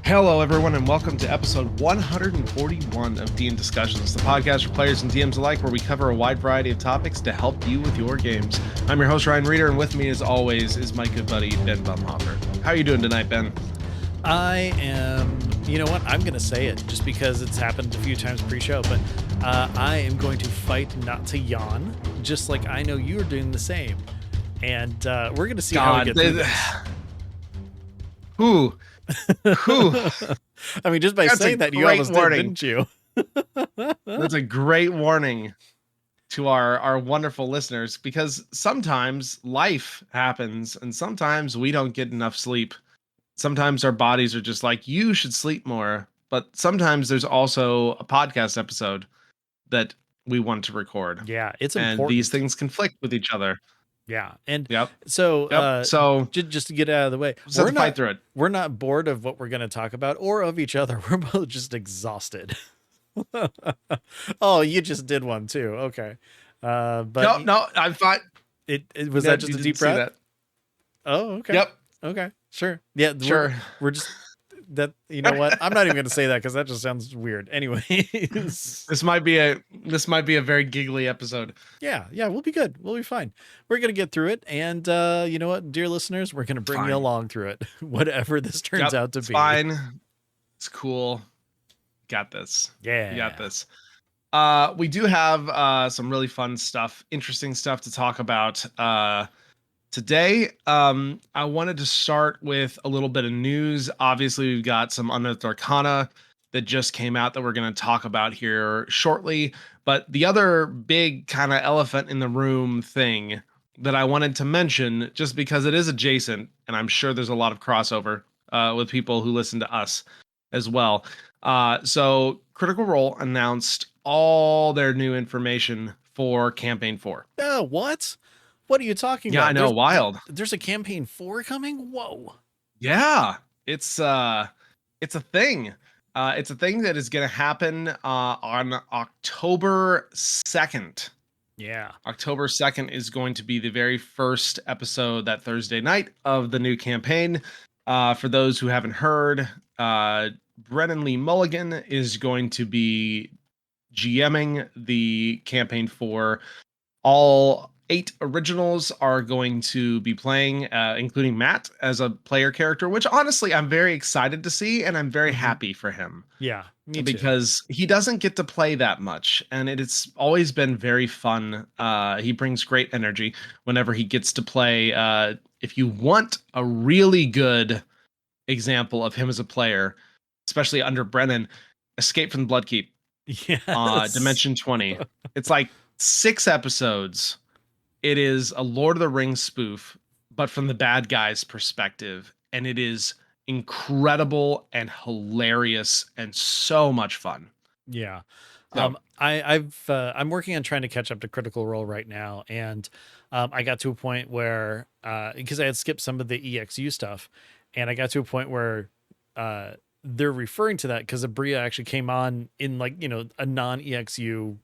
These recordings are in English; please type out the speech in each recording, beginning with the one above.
Hello, everyone, and welcome to episode 141 of DM Discussions, the podcast for players and DMs alike, where we cover a wide variety of topics to help you with your games. I'm your host, Ryan Reeder, and with me, as always, is my good buddy, Ben Bumhopper. How are you doing tonight, Ben? I am, you know what, I'm going to say it just because it's happened a few times pre-show, but I am going to fight not to yawn, just like I know you're doing the same. And we're going to see how we get through this. Whew. I mean, just by saying that, you almost did, didn't you? That's a great warning to our wonderful listeners, because sometimes life happens and sometimes we don't get enough sleep. Sometimes our bodies are just like, you should sleep more. But sometimes there's also a podcast episode that we want to record. Yeah, it's and important. These things conflict with each other. Yeah, and so just to get out of the way, we're not fight through it. We're not bored of what we're going to talk about or of each other. We're both just exhausted. Oh, you just did one too. Okay, but no, I'm fine. It was that just a deep breath? Oh, okay. Yep. Okay, sure. Yeah, sure. We're just that. You know what? I'm not even going to say that because that just sounds weird. Anyways, this might be a very giggly episode. Yeah, we'll be good. We'll be fine. We're gonna get through it, and you know what, dear listeners, we're gonna bring you along through it, whatever this turns out to be. Fine. It's cool. Got this. Yeah, you got this. We do have some really fun stuff, interesting stuff to talk about today. I wanted to start with a little bit of news. Obviously, we've got some Unearthed Arcana that just came out that we're going to talk about here shortly. But the other big kind of elephant in the room thing that I wanted to mention, just because it is adjacent, and I'm sure there's a lot of crossover with people who listen to us as well. So Critical Role announced all their new information for Campaign 4. What? What are you talking about? Yeah, I know, wild. There's a Campaign 4 coming? Whoa. Yeah, it's a thing. It's a thing that is going to happen on October 2nd. Yeah. October 2nd is going to be the very first episode that Thursday night of the new campaign. For those who haven't heard, Brennan Lee Mulligan is going to be GMing the campaign for all 8 originals are going to be playing, including Matt as a player character, which honestly I'm very excited to see, and I'm very happy for him. Yeah, me too. Because he doesn't get to play that much, and it's always been very fun. He brings great energy whenever he gets to play. If you want a really good example of him as a player, especially under Brennan, Escape from the Bloodkeep. Yes. Dimension 20. It's like 6 episodes. It is a Lord of the Rings spoof, but from the bad guy's perspective. And it is incredible and hilarious and so much fun. Yeah. So. I'm working on trying to catch up to Critical Role right now. And I got to a point where, because I had skipped some of the EXU stuff, and I got to a point where they're referring to that because Abria actually came on in a non-EXU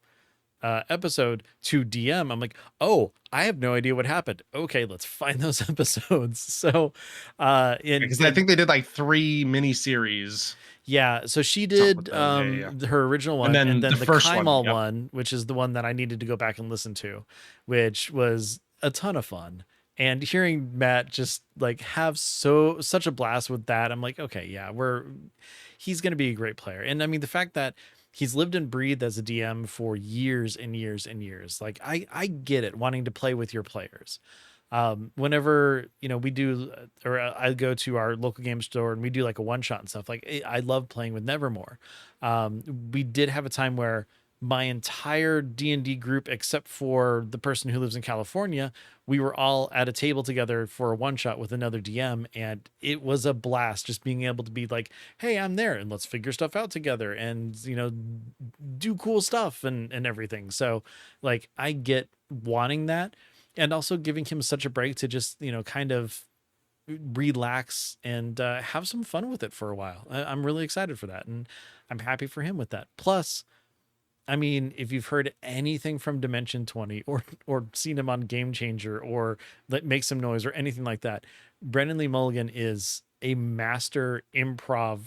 episode to DM. I'm like, oh, I have no idea what happened. Okay, let's find those episodes. So because I think they did like 3 miniseries. Yeah, so she did her original one, and then the Kaimal one, which is the one that I needed to go back and listen to, which was a ton of fun. And hearing Matt just like have such a blast with that, I'm like, okay, yeah, he's going to be a great player. And I mean, the fact that he's lived and breathed as a DM for years and years and years, like I get it, wanting to play with your players. Whenever, we do, or I go to our local game store and we do like a one shot and stuff, like I love playing with Nevermore. We did have a time where my entire D&D group, except for the person who lives in California, we were all at a table together for a one shot with another DM. And it was a blast just being able to be like, hey, I'm there and let's figure stuff out together and, do cool stuff and everything. So like, I get wanting that, and also giving him such a break to just, kind of relax and have some fun with it for a while. I'm really excited for that. And I'm happy for him with that. Plus, I mean, if you've heard anything from Dimension 20 or seen him on Game Changer or Make Some Noise or anything like that, Brennan Lee Mulligan is a master improv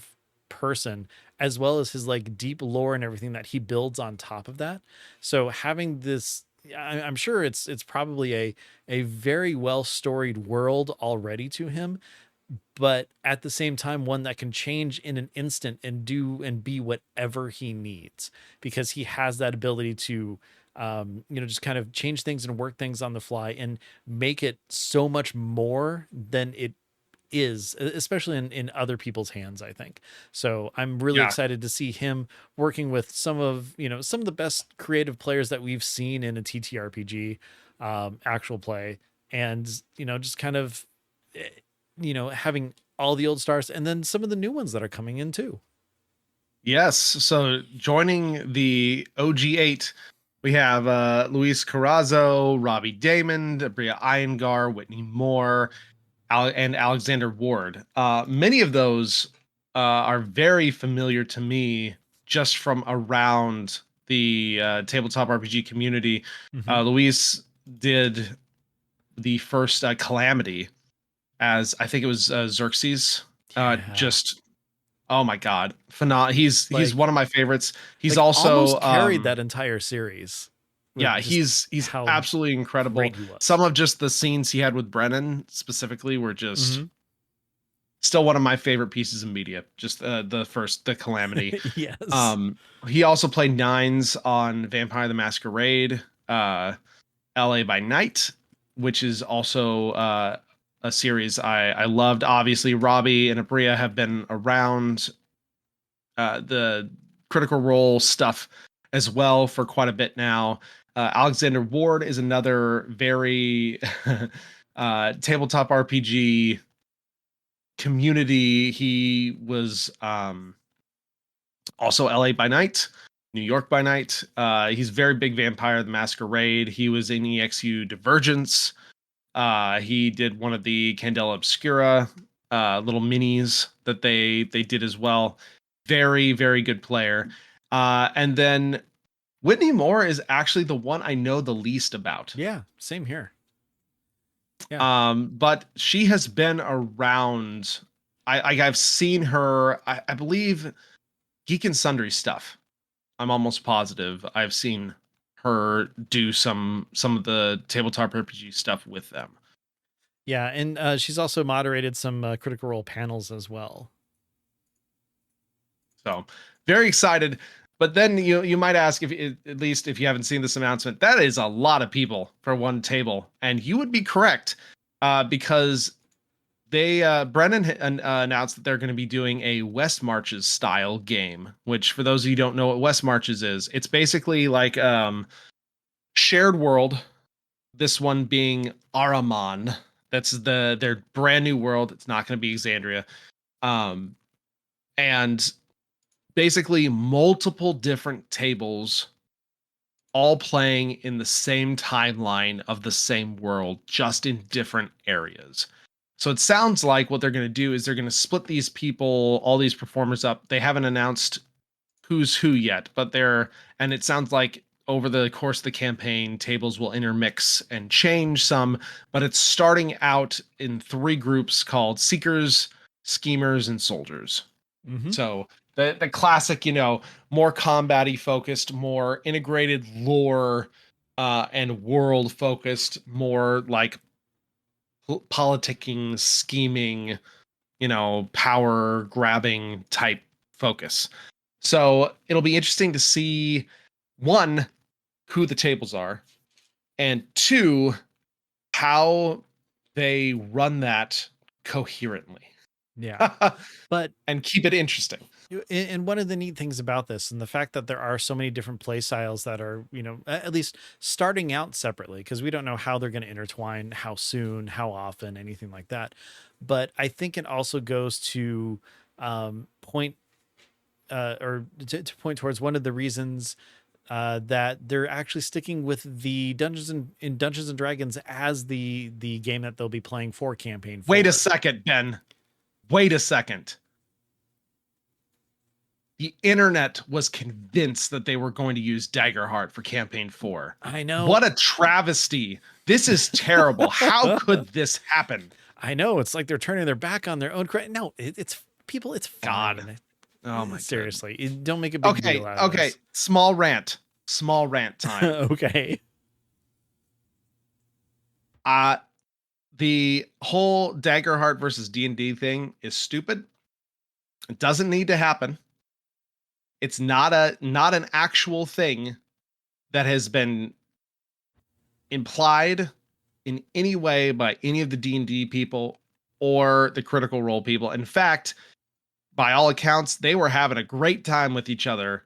person, as well as his like deep lore and everything that he builds on top of that. So having this, I'm sure it's probably a very well storied world already to him, but at the same time one that can change in an instant and do and be whatever he needs, because he has that ability to just kind of change things and work things on the fly and make it so much more than it is, especially in other people's hands, I think. So I'm really excited to see him working with some of the best creative players that we've seen in a TTRPG actual play, and just kind of having all the old stars and then some of the new ones that are coming in too. Yes. So joining the OG8, we have Luis Carrazzo, Robbie Damon, Bria Iyengar, Whitney Moore, and Alexander Ward. Many of those are very familiar to me just from around the tabletop RPG community. Luis did the first Calamity as, I think it was Xerxes. Just, oh my God, phenomenal! He's one of my favorites. He's also almost carried that entire series. Yeah, he's absolutely incredible. Some of just the scenes he had with Brennan specifically were just still one of my favorite pieces of media. Just the Calamity. Yes. He also played Nines on Vampire the Masquerade, LA by Night, which is also a series I loved. Obviously, Robbie and Abria have been around the Critical Role stuff as well for quite a bit now. Alexander Ward is another very tabletop RPG community. He was also LA by Night, New York by Night. He's very big Vampire the Masquerade. He was in EXU Divergence. He did one of the Candela Obscura little minis that they did as well. Very, very good player. And then Whitney Moore is actually the one I know the least about. Yeah, same here. Yeah. But she has been around. I've seen her, I believe, Geek and Sundry stuff. I'm almost positive I've seen her do some of the tabletop RPG stuff with them. Yeah, and she's also moderated some Critical Role panels as well. So very excited. But then you might ask, if at least if you haven't seen this announcement, that is a lot of people for one table, and you would be correct, because they Brennan announced that they're going to be doing a West Marches style game. Which, for those of you who don't know what West Marches is, it's basically like shared world. This one being Araman. That's their brand new world. It's not going to be Exandria, and basically multiple different tables all playing in the same timeline of the same world, just in different areas. So it sounds like what they're going to do is they're going to split these people, all these performers up. They haven't announced who's who yet, but and it sounds like over the course of the campaign, tables will intermix and change some, but it's starting out in 3 groups called Seekers, Schemers, and Soldiers. So the classic, more combat-y focused, more integrated lore and world focused, more like politicking, scheming, power grabbing type focus. So it'll be interesting to see, 1, who the tables are, and 2, how they run that coherently. Yeah. And keep it interesting. And one of the neat things about this, and the fact that there are so many different play styles that are, at least starting out separately, because we don't know how they're going to intertwine, how soon, how often, anything like that. But I think it also goes to point towards one of the reasons that they're actually sticking with the Dungeons and Dragons as the game that they'll be playing for campaign 4. Wait a second, Ben. Wait a second. The internet was convinced that they were going to use Daggerheart for campaign 4. I know. What a travesty. This is terrible. How could this happen? I know. It's like they're turning their back on their own credit. No, it's people. It's fine. God. Oh my seriously, don't make a big deal out of this. Small rant time. Okay. The whole Daggerheart versus D&D thing is stupid. It doesn't need to happen. It's not an actual thing that has been implied in any way by any of the D&D people or the Critical Role people. In fact, by all accounts, they were having a great time with each other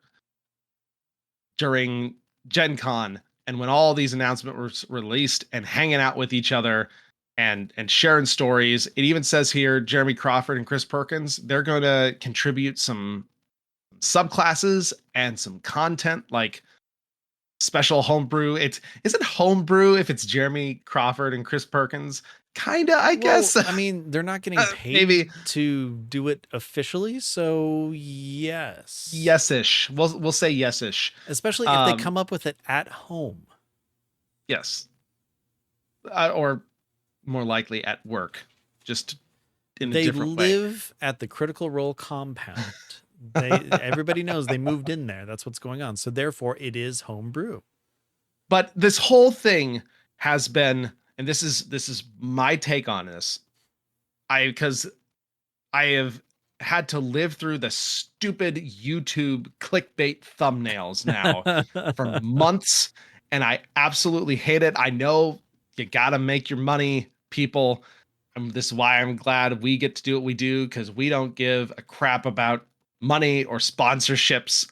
during Gen Con and when all these announcements were released, and hanging out with each other and sharing stories. It even says here Jeremy Crawford and Chris Perkins, they're going to contribute some subclasses and some content like special homebrew. Is it homebrew if it's Jeremy Crawford and Chris Perkins? Kinda, I guess. I mean, they're not getting paid maybe to do it officially, so yes. Yes-ish. We'll say yes-ish. Especially if they come up with it at home. Yes. Or more likely at work. Just in a different way. They live at the Critical Role compound. Everybody knows they moved in there. That's what's going on. So therefore it is homebrew. But this whole thing has been, and this is my take on this. Because I have had to live through the stupid YouTube clickbait thumbnails now for months, and I absolutely hate it. I know you got to make your money, people. This is why I'm glad we get to do what we do, because we don't give a crap about money or sponsorships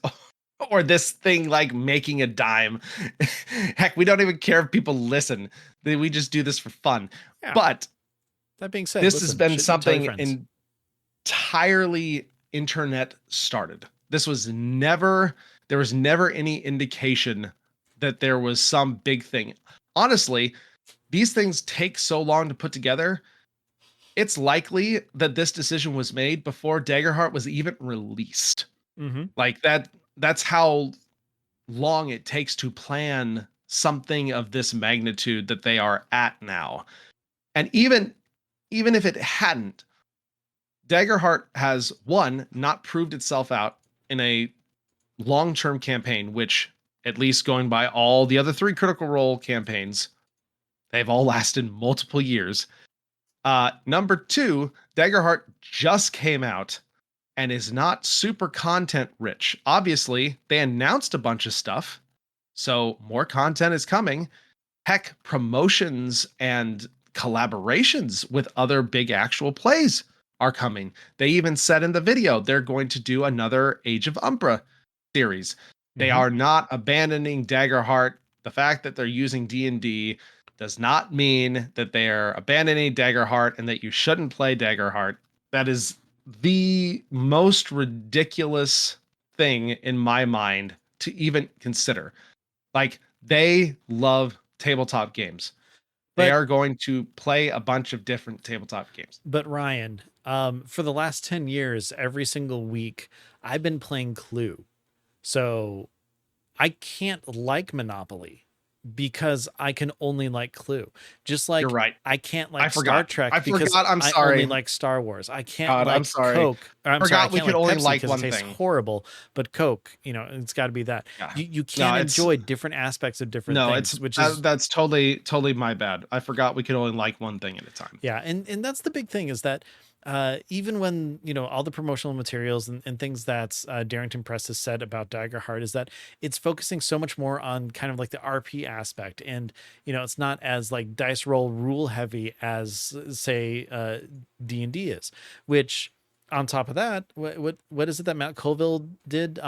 or this thing like making a dime. Heck, we don't even care if people listen. We just do this for fun. Yeah. But that being said, this has been something entirely internet started. There was never any indication that there was some big thing. Honestly, these things take so long to put together. It's likely that this decision was made before Daggerheart was even released. Mm-hmm. Like that's how long it takes to plan something of this magnitude that they are at now. And even if it hadn't, Daggerheart has not proved itself out in a long-term campaign, which, at least going by all the other 3 Critical Role campaigns, they've all lasted multiple years. Number 2, Daggerheart just came out and is not super content rich. Obviously, they announced a bunch of stuff, so more content is coming. Heck, promotions and collaborations with other big actual plays are coming. They even said in the video they're going to do another Age of Umbra series. They are not abandoning Daggerheart. The fact that they're using D&D does not mean that they are abandoning Daggerheart and that you shouldn't play Daggerheart. That is the most ridiculous thing in my mind to even consider. Like, they love tabletop games. They are going to play a bunch of different tabletop games. But Ryan, for the last 10 years, every single week, I've been playing Clue. So I can't like Monopoly because I can only like Clue. Just like you're right. I can't like Star Trek because I'm sorry. I only like Star Wars. I can't like Coke. I forgot we could only like one thing. It tastes horrible, but Coke, it's got to be that. Yeah. You can't enjoy different aspects of different things. That's totally my bad. I forgot we could only like one thing at a time. Yeah, and that's the big thing is that even when all the promotional materials and things that Darrington Press has said about Daggerheart is that it's focusing so much more on kind of like the RP aspect, and it's not as like dice roll rule heavy as say D&D is. Which on top of that, what is it that Matt Colville did?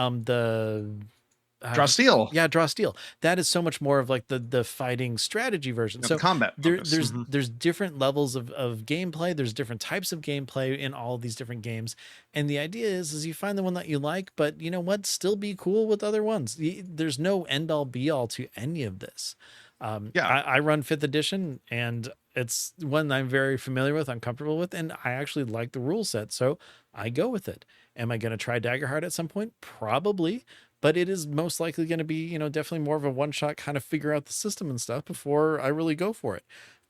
Draw Steel. Yeah, Draw Steel. That is so much more of like the fighting strategy version. So combat. There's different levels of gameplay. There's different types of gameplay in all of these different games. And the idea is you find the one that you like, but you know what? Still be cool with other ones. There's no end all be all to any of this. I run 5th edition, and it's one I'm very familiar with, I'm comfortable with, and I actually like the rule set, so I go with it. Am I going to try Daggerheart at some point? Probably. But it is most likely going to be, definitely more of a one-shot kind of figure out the system and stuff before I really go for it.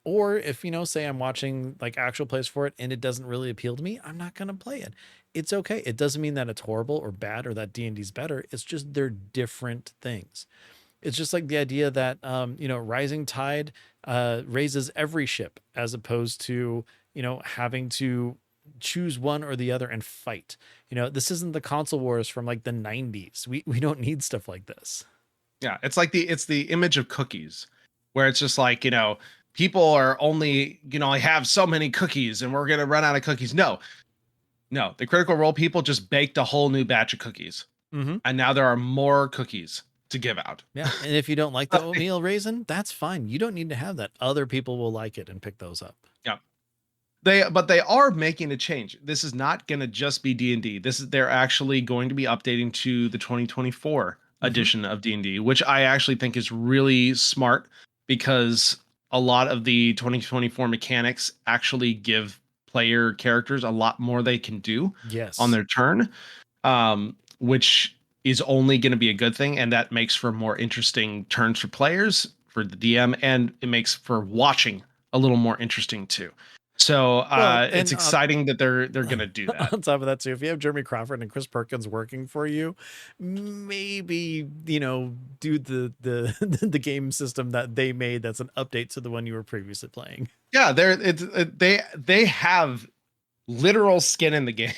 Or if, say I'm watching like actual plays for it and it doesn't really appeal to me, I'm not going to play it. It's okay. It doesn't mean that it's horrible or bad or that D&D's better. It's just they're different things. It's just like the idea that, rising tide raises every ship as opposed to, having to choose one or the other and fight. This isn't the console wars from like the 90s. We don't need stuff like this. Yeah, it's like the image of cookies, where it's just like, people are only, I have so many cookies and we're gonna run out of cookies. No, the Critical Role people just baked a whole new batch of cookies, and now there are more cookies to give out. Yeah, and if you don't like the oatmeal raisin, that's fine. You don't need to have that. Other people will like it and pick those up. Yeah. But they are making a change. This is not going to just be D&D. They're actually going to be updating to the 2024 edition of D&D, which I actually think is really smart because a lot of the 2024 mechanics actually give player characters a lot more they can do on their turn, which is only going to be a good thing, and that makes for more interesting turns for players, for the DM, and it makes for watching a little more interesting too. So it's exciting that they're going to do that. On top of that too, if you have Jeremy Crawford and Chris Perkins working for you, maybe do the game system that they made that's an update to the one you were previously playing. Yeah, they have literal skin in the game.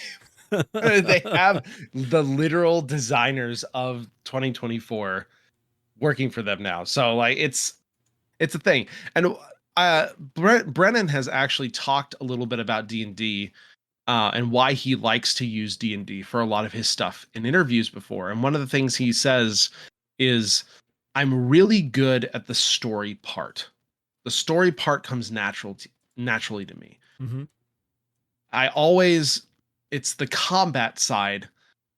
They have the literal designers of 2024 working for them now. So like it's a thing. And Brennan has actually talked a little bit about D&D and why he likes to use D&D for a lot of his stuff in interviews before. And one of the things he says is, I'm really good at the story part. The story part comes naturally to me. It's the combat side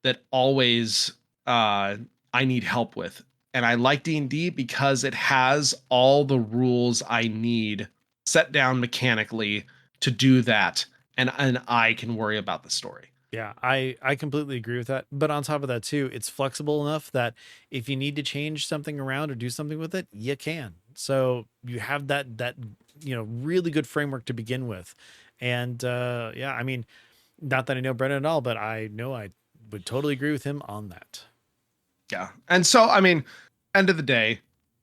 that always I need help with. And I like D&D because it has all the rules I need set down mechanically to do that. And I can worry about the story. Yeah, I completely agree with that. But on top of that too, it's flexible enough that if you need to change something around or do something with it, you can. So you have that really good framework to begin with. And I mean, not that I know Brennan at all, but I know I would totally agree with him on that. Yeah. And so, I mean, end of the day,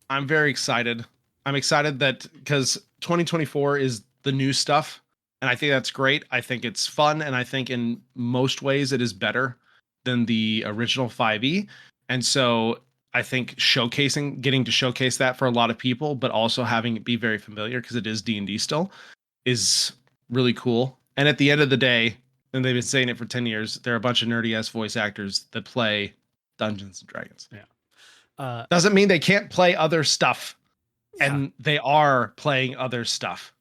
I'm very excited. I'm excited that because 2024 is the new stuff. And I think that's great. I think it's fun. And I think in most ways it is better than the original 5e. And so I think getting to showcase that for a lot of people, but also having it be very familiar because it is D&D still, is really cool. And at the end of the day, and they've been saying it for 10 years, there are a bunch of nerdy ass voice actors that play Dungeons and Dragons. Yeah. Doesn't mean they can't play other stuff. Yeah. And they are playing other stuff.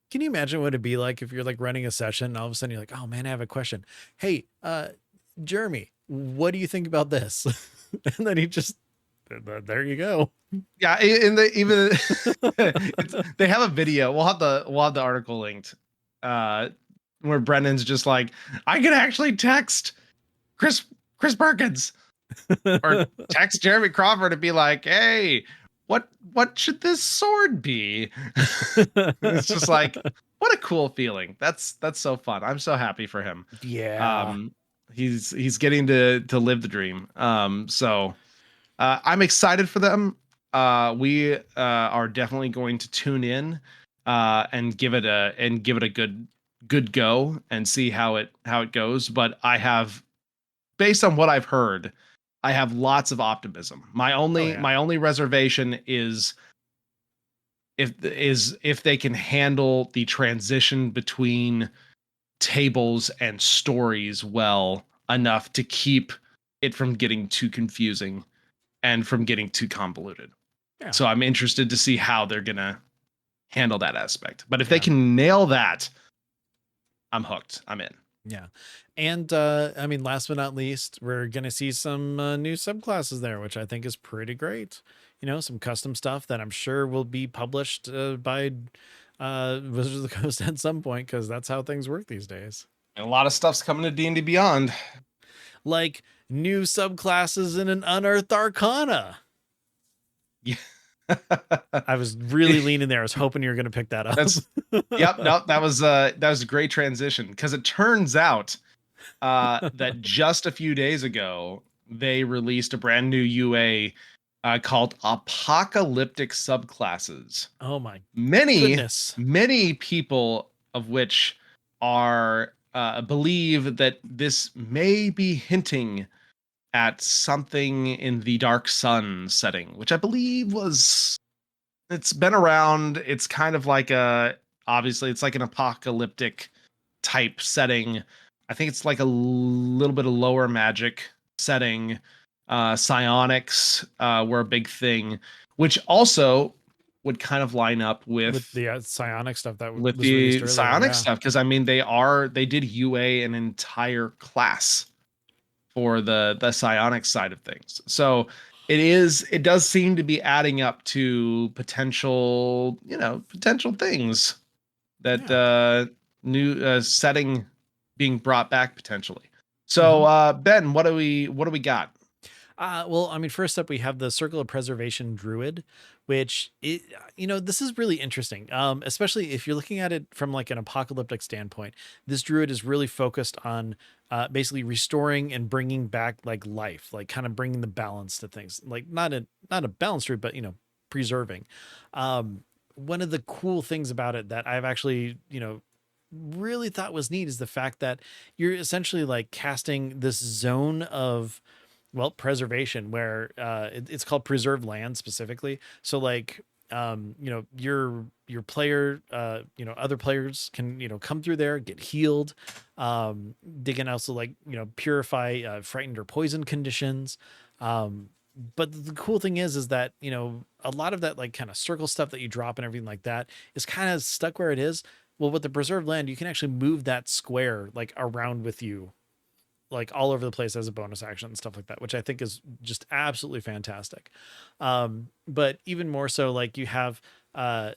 Can you imagine what it'd be like if you're like running a session and all of a sudden you're like, oh man, I have a question. Hey, Jeremy, what do you think about this? And then he just, there you go. Yeah. They have a video. We'll have the article linked, where Brennan's just like, I can actually text Chris Perkins or text Jeremy Crawford and be like, hey, what should this sword be? It's just like, what a cool feeling. That's so fun. I'm so happy for him. Yeah. He's getting to live the dream. So I'm excited for them. We are definitely going to tune in and give it a good go and see how it goes. But based on what I've heard, I have lots of optimism. My only reservation is if they can handle the transition between tables and stories well enough to keep it from getting too confusing and from getting too convoluted. Yeah. So I'm interested to see how they're gonna handle that aspect. But if they can nail that, I'm hooked. I'm in. Yeah. And I mean, last but not least, we're going to see some new subclasses there, which I think is pretty great. Some custom stuff that I'm sure will be published by Wizards of the Coast at some point, because that's how things work these days. And a lot of stuff's coming to D&D Beyond. Like new subclasses in an Unearthed Arcana. Yeah. I was really leaning there. I was hoping you were going to pick that up. Yep, no, that was a great transition, because it turns out that just a few days ago they released a brand new UA called Apocalyptic Subclasses. Oh my Many goodness. many people of which are believe that this may be hinting at something in the Dark Sun setting, which I believe it's been around. It's kind of like obviously it's like an apocalyptic type setting. I think it's like a little bit of lower magic setting. Psionics were a big thing, which also would kind of line up with the psionic stuff that with was released the earlier. psionic stuff, because I mean they did UA an entire class for the psionic side of things. So it does seem to be adding up to potential things that new setting being brought back potentially. So Ben, what do we got? Well, I mean, first up, we have the Circle of Preservation Druid, which this is really interesting. Especially if you're looking at it from like an apocalyptic standpoint. This druid is really focused on basically restoring and bringing back like life, like kind of bringing the balance to things. Like not a balanced druid, but preserving. One of the cool things about it that I've actually really thought was neat is the fact that you're essentially like casting this zone of preservation where it's called preserved land specifically. So like your player other players can come through there, get healed. They can also like purify frightened or poisoned conditions. But the cool thing is that a lot of that like kind of circle stuff that you drop and everything like that is kind of stuck where it is. Well, with the preserved land, you can actually move that square like around with you, like all over the place as a bonus action and stuff like that, which I think is just absolutely fantastic. But even more so, like you have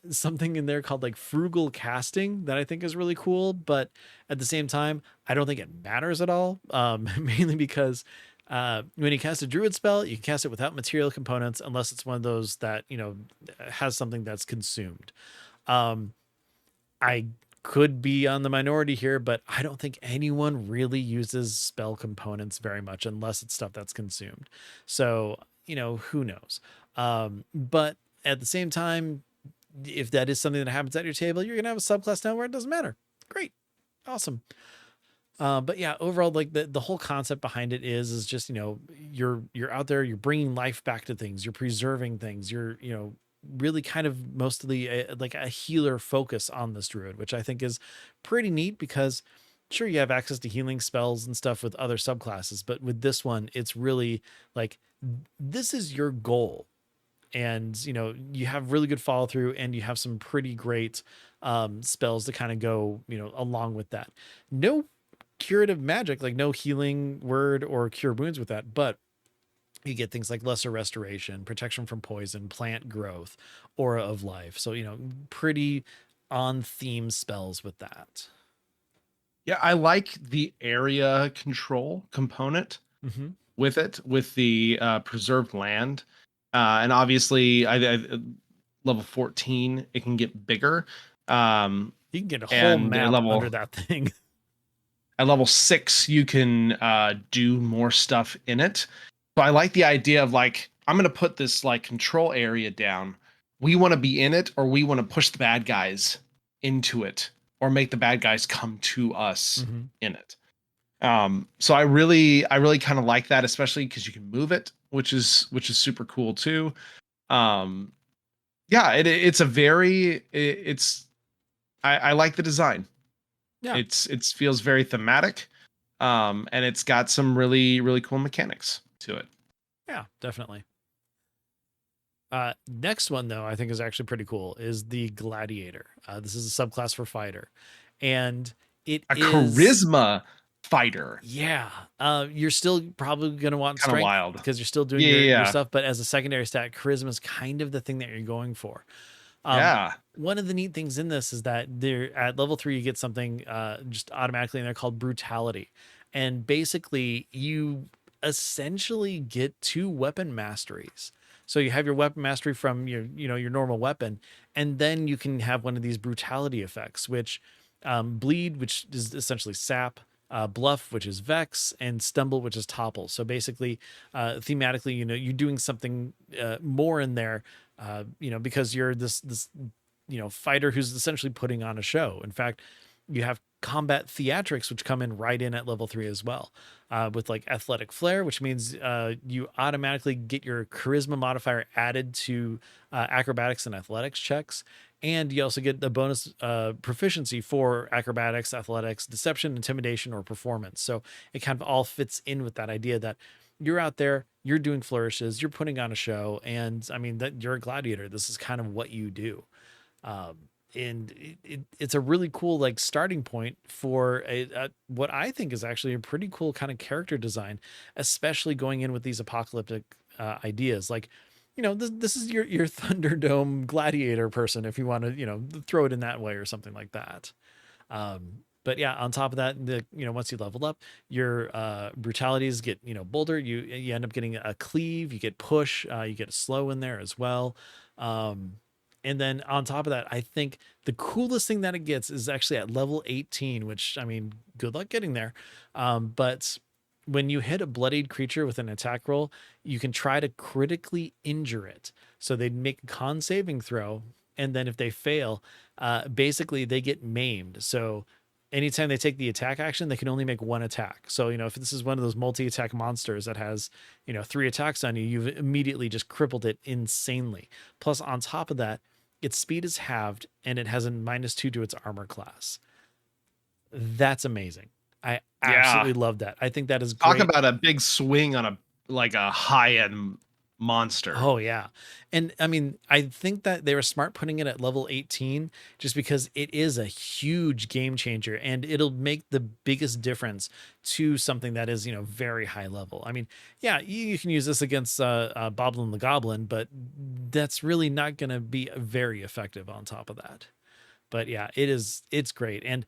something in there called like frugal casting that I think is really cool. But at the same time, I don't think it matters at all. Mainly because when you cast a druid spell, you can cast it without material components unless it's one of those that, has something that's consumed. I could be on the minority here, but I don't think anyone really uses spell components very much unless it's stuff that's consumed. So, who knows? But at the same time, if that is something that happens at your table, you're going to have a subclass now where it doesn't matter. Great. Awesome. But yeah, overall, like the whole concept behind it is just, you're out there, you're bringing life back to things, you're preserving things, you're, really kind of mostly like a healer focus on this druid, which I think is pretty neat because sure, you have access to healing spells and stuff with other subclasses, but with this one, it's really like, this is your goal. And, you have really good follow through and you have some pretty great spells to kind of go, along with that. No curative magic, like no healing word or cure wounds with that, but you get things like lesser restoration, protection from poison, plant growth, aura of life. So, pretty on theme spells with that. Yeah, I like the area control component with it, with the preserved land. And obviously, I level 14, it can get bigger. You can get a whole map under that thing. At level 6, you can do more stuff in it. So I like the idea of like, I'm going to put this like control area down. We want to be in it, or we want to push the bad guys into it, or make the bad guys come to us in it. So I really kind of like that, especially because you can move it, which is super cool too. Yeah, it's a very I like the design. Yeah, It feels very thematic, and it's got some really cool mechanics to it. Yeah, definitely. Next one though, I think is actually pretty cool, is the Gladiator. This is a subclass for fighter, and it is charisma fighter. Yeah. You're still probably going to want Kind of strength wild because you're still doing your stuff, but as a secondary stat, charisma is kind of the thing that you're going for. One of the neat things in this is that there at level 3 you get something just automatically in there called brutality, and basically you essentially get 2 weapon masteries. So you have your weapon mastery from your, your normal weapon, and then you can have one of these brutality effects, which bleed, which is essentially sap, bluff, which is vex, and stumble, which is topple. So basically, thematically, you're doing something more in there, because you're this fighter who's essentially putting on a show. In fact, you have combat theatrics, which come in right in at level 3 as well, with like athletic flair, which means you automatically get your charisma modifier added to acrobatics and athletics checks. And you also get the bonus proficiency for acrobatics, athletics, deception, intimidation, or performance. So it kind of all fits in with that idea that you're out there, you're doing flourishes, you're putting on a show, and I mean that you're a gladiator. This is kind of what you do. And it's a really cool like starting point for what I think is actually a pretty cool kind of character design, especially going in with these apocalyptic ideas. Like, this is your Thunderdome gladiator person, if you want to, throw it in that way or something like that. But yeah, on top of that, once you level up, your brutalities get, bolder. You end up getting a cleave, you get push, you get a slow in there as well. And then on top of that, I think the coolest thing that it gets is actually at level 18, which, I mean, good luck getting there. But when you hit a bloodied creature with an attack roll, you can try to critically injure it. So they'd make a con saving throw. And then if they fail, basically they get maimed. So anytime they take the attack action, they can only make one attack. So, if this is one of those multi-attack monsters that has, 3 attacks on you, you've immediately just crippled it insanely. Plus, on top of that, its speed is halved and it has a -2 to its armor class. That's amazing. I absolutely love that. I think that is great. Talk about a big swing on a high-end monster. Oh yeah. And I mean, I think that they were smart putting it at level 18 just because it is a huge game changer and it'll make the biggest difference to something that is, very high level. I mean, yeah, you can use this against Boblin the Goblin, but that's really not going to be very effective on top of that. But yeah, it's great. And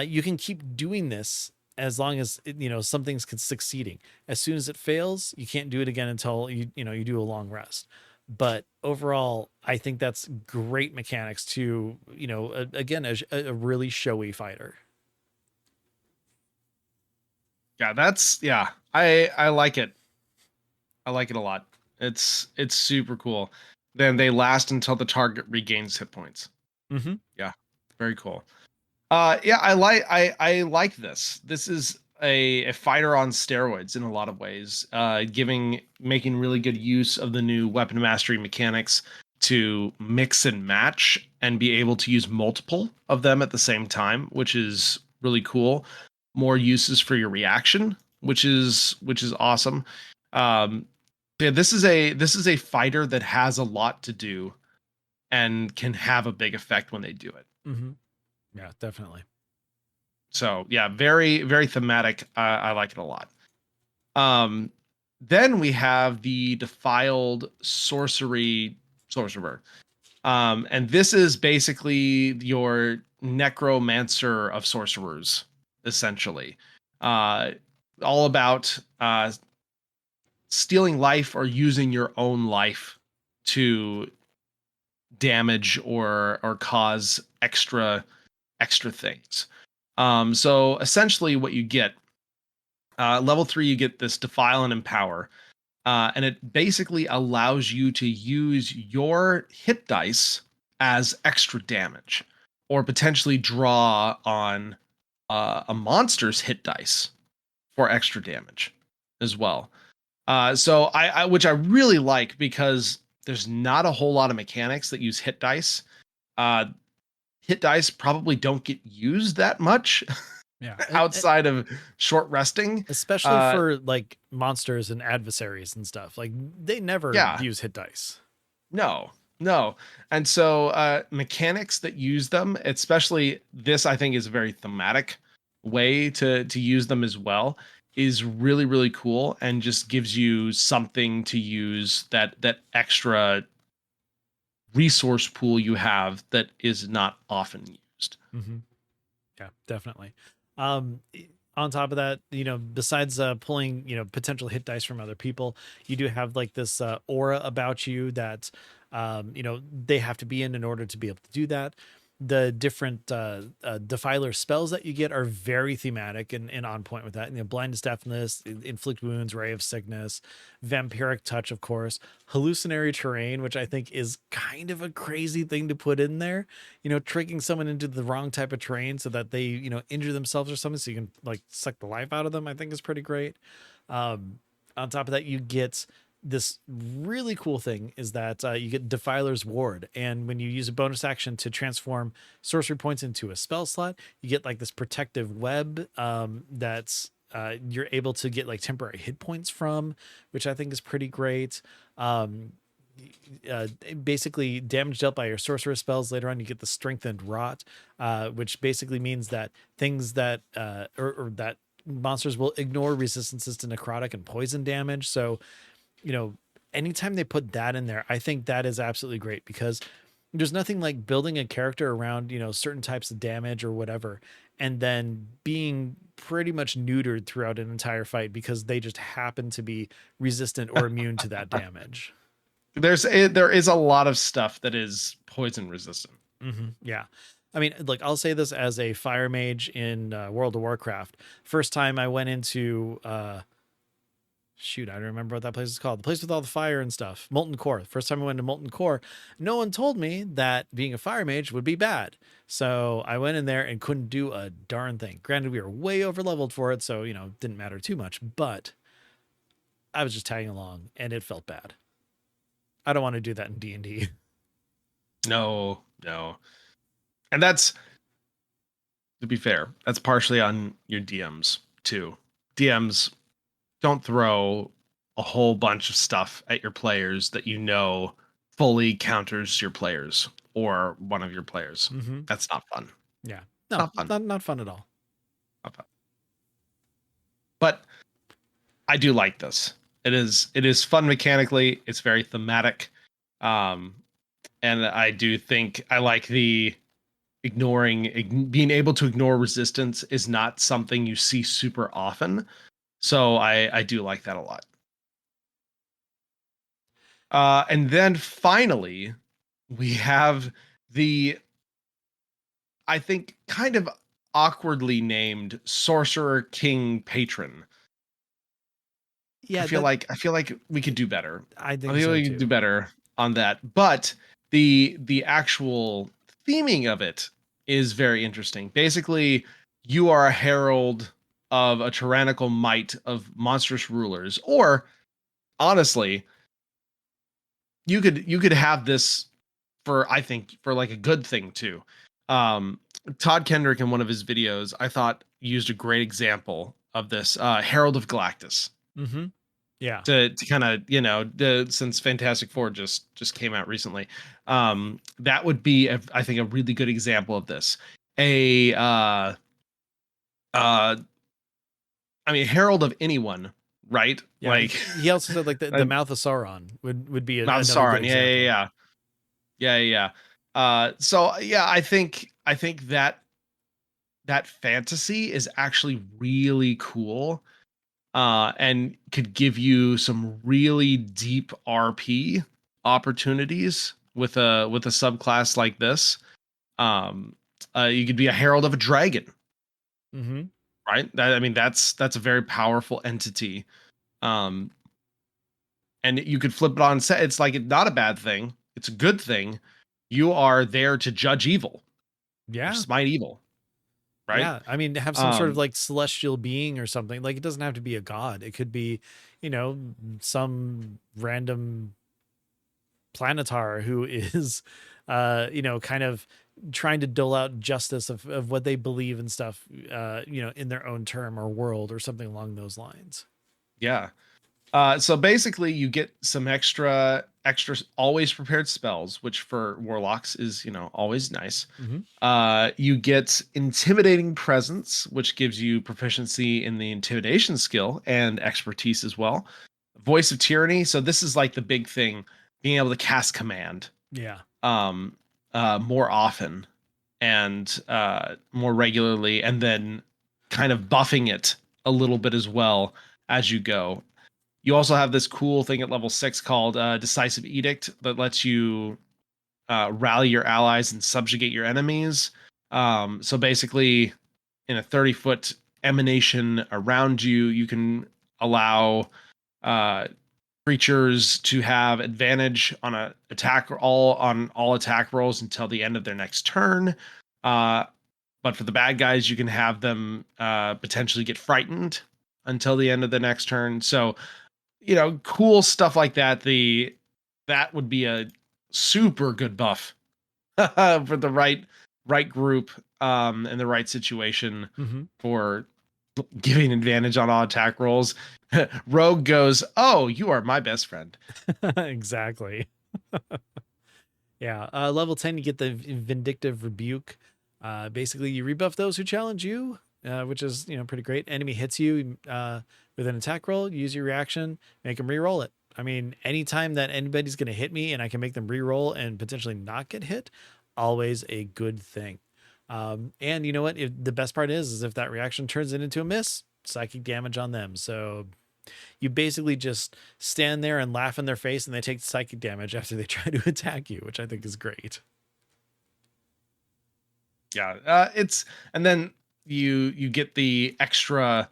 you can keep doing this as long as something's succeeding. As soon as it fails, you can't do it again until you do a long rest. But overall, I think that's great mechanics to again a really showy fighter. Yeah, I like it. I like it a lot. It's super cool. Then they last until the target regains hit points. Mm-hmm. Yeah, very cool. Yeah, I like this. This is a fighter on steroids in a lot of ways, making really good use of the new weapon mastery mechanics to mix and match and be able to use multiple of them at the same time, which is really cool. More uses for your reaction, which is awesome. Yeah, this is a fighter that has a lot to do and can have a big effect when they do it. Mm-hmm. Yeah, definitely. So yeah, very, very thematic. I like it a lot. Then we have the Defiled Sorcerer. And this is basically your necromancer of sorcerers, essentially. All about stealing life or using your own life to damage or cause extra things. So essentially what you get, level 3, you get this Defile and Empower. And it basically allows you to use your hit dice as extra damage, or potentially draw on a monster's hit dice for extra damage as well. So I which I really like, because there's not a whole lot of mechanics that use hit dice. Hit dice probably don't get used that much. Yeah. Outside of short resting, especially for like monsters and adversaries and stuff, like they never use hit dice. No. And so mechanics that use them, especially this, I think is a very thematic way to use them as well, is really, really cool, and just gives you something to use, that extra resource pool you have that is not often used. Mm-hmm. Yeah, definitely. On on top of that, besides pulling, potential hit dice from other people, you do have like this aura about you that, they have to be in order to be able to do that. The different defiler spells that you get are very thematic and on point with that. Blindness, deafness, inflict wounds, ray of sickness, vampiric touch, of course, hallucinatory terrain, which I think is kind of a crazy thing to put in there. Tricking someone into the wrong type of terrain so that they injure themselves or something, so you can like suck the life out of them, I think is pretty great. On top of that, you get this really cool thing is that you get Defiler's Ward. And when you use a bonus action to transform sorcery points into a spell slot, you get like this protective web that's you're able to get like temporary hit points from, which I think is pretty great. Basically, damage dealt by your sorcerer spells later on, you get the Strengthened Rot, which basically means that things that or that monsters will ignore resistances to necrotic and poison damage. So anytime they put that in there, I think that is absolutely great, because there's nothing like building a character around, certain types of damage or whatever, and then being pretty much neutered throughout an entire fight because they just happen to be resistant or immune to that damage. There is a lot of stuff that is poison resistant. Mm-hmm. Yeah. I mean, like, I'll say this as a fire mage in World of Warcraft. First time I went into shoot, I don't remember what that place is called. The place with all the fire and stuff. Molten Core. First time I went to Molten Core, no one told me that being a fire mage would be bad. So I went in there and couldn't do a darn thing. Granted, we were way over leveled for it, so, didn't matter too much, but I was just tagging along and it felt bad. I don't want to do that in D&D. No. And that's, to be fair, that's partially on your DMs too. DMs don't throw a whole bunch of stuff at your players that fully counters your players or one of your players. Mm-hmm. That's not fun. Yeah. No, not fun. Not fun at all. Not fun. But I do like this. It is fun mechanically. It's very thematic. And I do think I like the being able to ignore resistance is not something you see super often. So I do like that a lot. And then finally, we have the, I think, kind of awkwardly named Sorcerer King Patron. Yeah, I feel like we could do better. I think we could do better on that. But the actual theming of it is very interesting. Basically, you are a herald of a tyrannical might of monstrous rulers, or honestly, you could have this I think for like a good thing too. Todd Kendrick in one of his videos, I thought, used a great example of this. Herald of Galactus. Mm-hmm. Yeah. To kind of, since Fantastic Four just came out recently, that would be I think a really good example of this. I mean, Herald of anyone, right? Yeah, like he also said like the Mouth of Sauron would be Mouth of Sauron. Yeah. So yeah, I think that fantasy is actually really cool, and could give you some really deep RP opportunities with a subclass like this. You could be a Herald of a Dragon. Mm-hmm. Right? That's a very powerful entity. And you could flip it on set. It's like not a bad thing. It's a good thing. You are there to judge evil. Yeah. Smite evil. Right? Yeah. I mean, have some sort of like celestial being or something. Like, it doesn't have to be a god. It could be, some random planetar who is, kind of trying to dole out justice of what they believe and stuff, in their own term or world or something along those lines. Yeah. So basically you get some extra always prepared spells, which for warlocks is, always nice. Mm-hmm. You get intimidating presence, which gives you proficiency in the intimidation skill and expertise as well. Voice of tyranny. So this is like the big thing, being able to cast command. Yeah. More often and more regularly, and then kind of buffing it a little bit as well as you go. You also have this cool thing at level 6 called Decisive Edict that lets you rally your allies and subjugate your enemies. So basically, in a 30-foot emanation around you, you can allow creatures to have advantage on all attack rolls until the end of their next turn. But for the bad guys, you can have them potentially get frightened until the end of the next turn. So, cool stuff like that. That would be a super good buff for the right group and the right situation for giving advantage on all attack rolls. Rogue goes, "Oh, you are my best friend." Exactly. Yeah. Level 10, you get the Vindictive Rebuke. Basically, you rebuff those who challenge you, which is pretty great. Enemy hits you with an attack roll, use your reaction, make them re-roll it. I mean, anytime that anybody's going to hit me and I can make them re-roll and potentially not get hit, always a good thing. And you know what? The best part is if that reaction turns it into a miss, psychic damage on them. So you basically just stand there and laugh in their face and they take psychic damage after they try to attack you, which I think is great. Yeah. And then you get the extra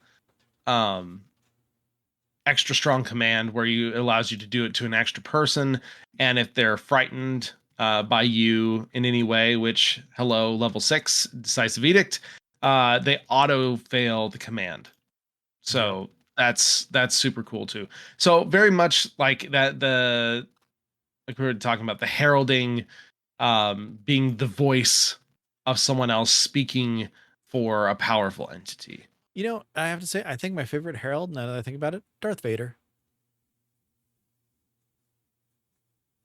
strong command where it allows you to do it to an extra person. And if they're frightened by you in any way, which level 6 Decisive Edict, they auto fail the command. So that's super cool too. So very much like that, like we were talking about the heralding, being the voice of someone else speaking for a powerful entity. I have to say, I think my favorite herald, now that I think about it, Darth Vader.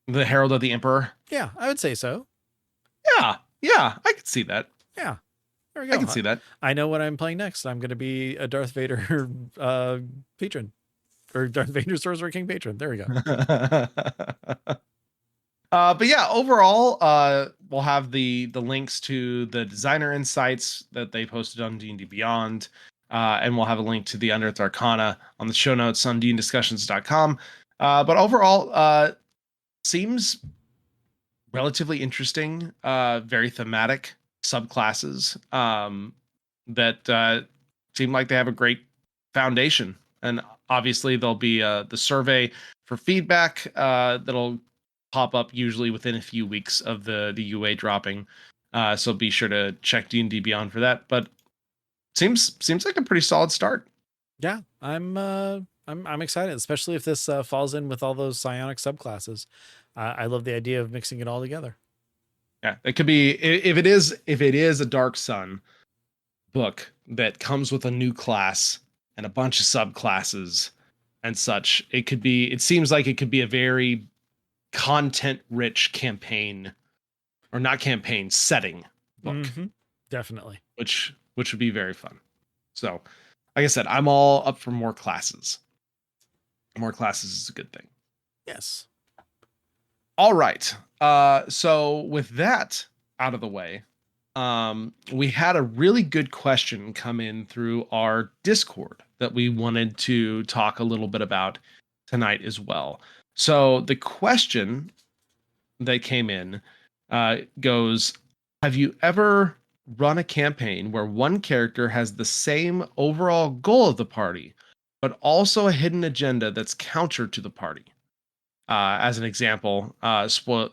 The Herald of the Emperor? Yeah, I would say so. Yeah, I could see that. Yeah, there we go. I can see that. I know what I'm playing next. I'm going to be a Darth Vader patron. Or Darth Vader Sorcerer King patron. There we go. But yeah, overall, we'll have the links to the designer insights that they posted on D&D Beyond. And we'll have a link to the Unearthed Arcana on the show notes on dndiscussions.com. But overall, seems relatively interesting, very thematic subclasses that seem like they have a great foundation. And obviously there'll be the survey for feedback that'll pop up usually within a few weeks of the UA dropping. So be sure to check D&D Beyond for that. But seems like a pretty solid start. Yeah, I'm excited, especially if this falls in with all those psionic subclasses. I love the idea of mixing it all together. Yeah, it could be if it is a Dark Sun book that comes with a new class and a bunch of subclasses and such. It seems like it could be a very content-rich campaign, or not campaign, setting book. Mm-hmm. Definitely. Which would be very fun. So, like I said, I'm all up for more classes. More classes is a good thing. Yes. All right. So with that out of the way, we had a really good question come in through our Discord that we wanted to talk a little bit about tonight as well. So the question that came in goes, have you ever run a campaign where one character has the same overall goal of the party, but also a hidden agenda that's counter to the party? As an example,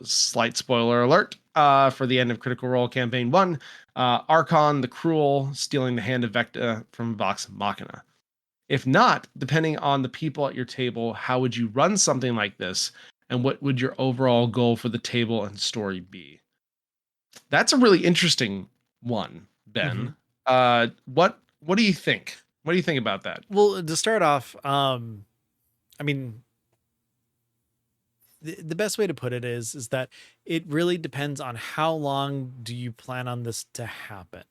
slight spoiler alert for the end of Critical Role Campaign 1, Archon the Cruel stealing the hand of Vecta from Vox Machina. If not, depending on the people at your table, how would you run something like this? And what would your overall goal for the table and story be? That's a really interesting one, Ben. What do you think? What do you think about that? Well, to start off, I mean, the best way to put it is that it really depends on how long do you plan on this to happen,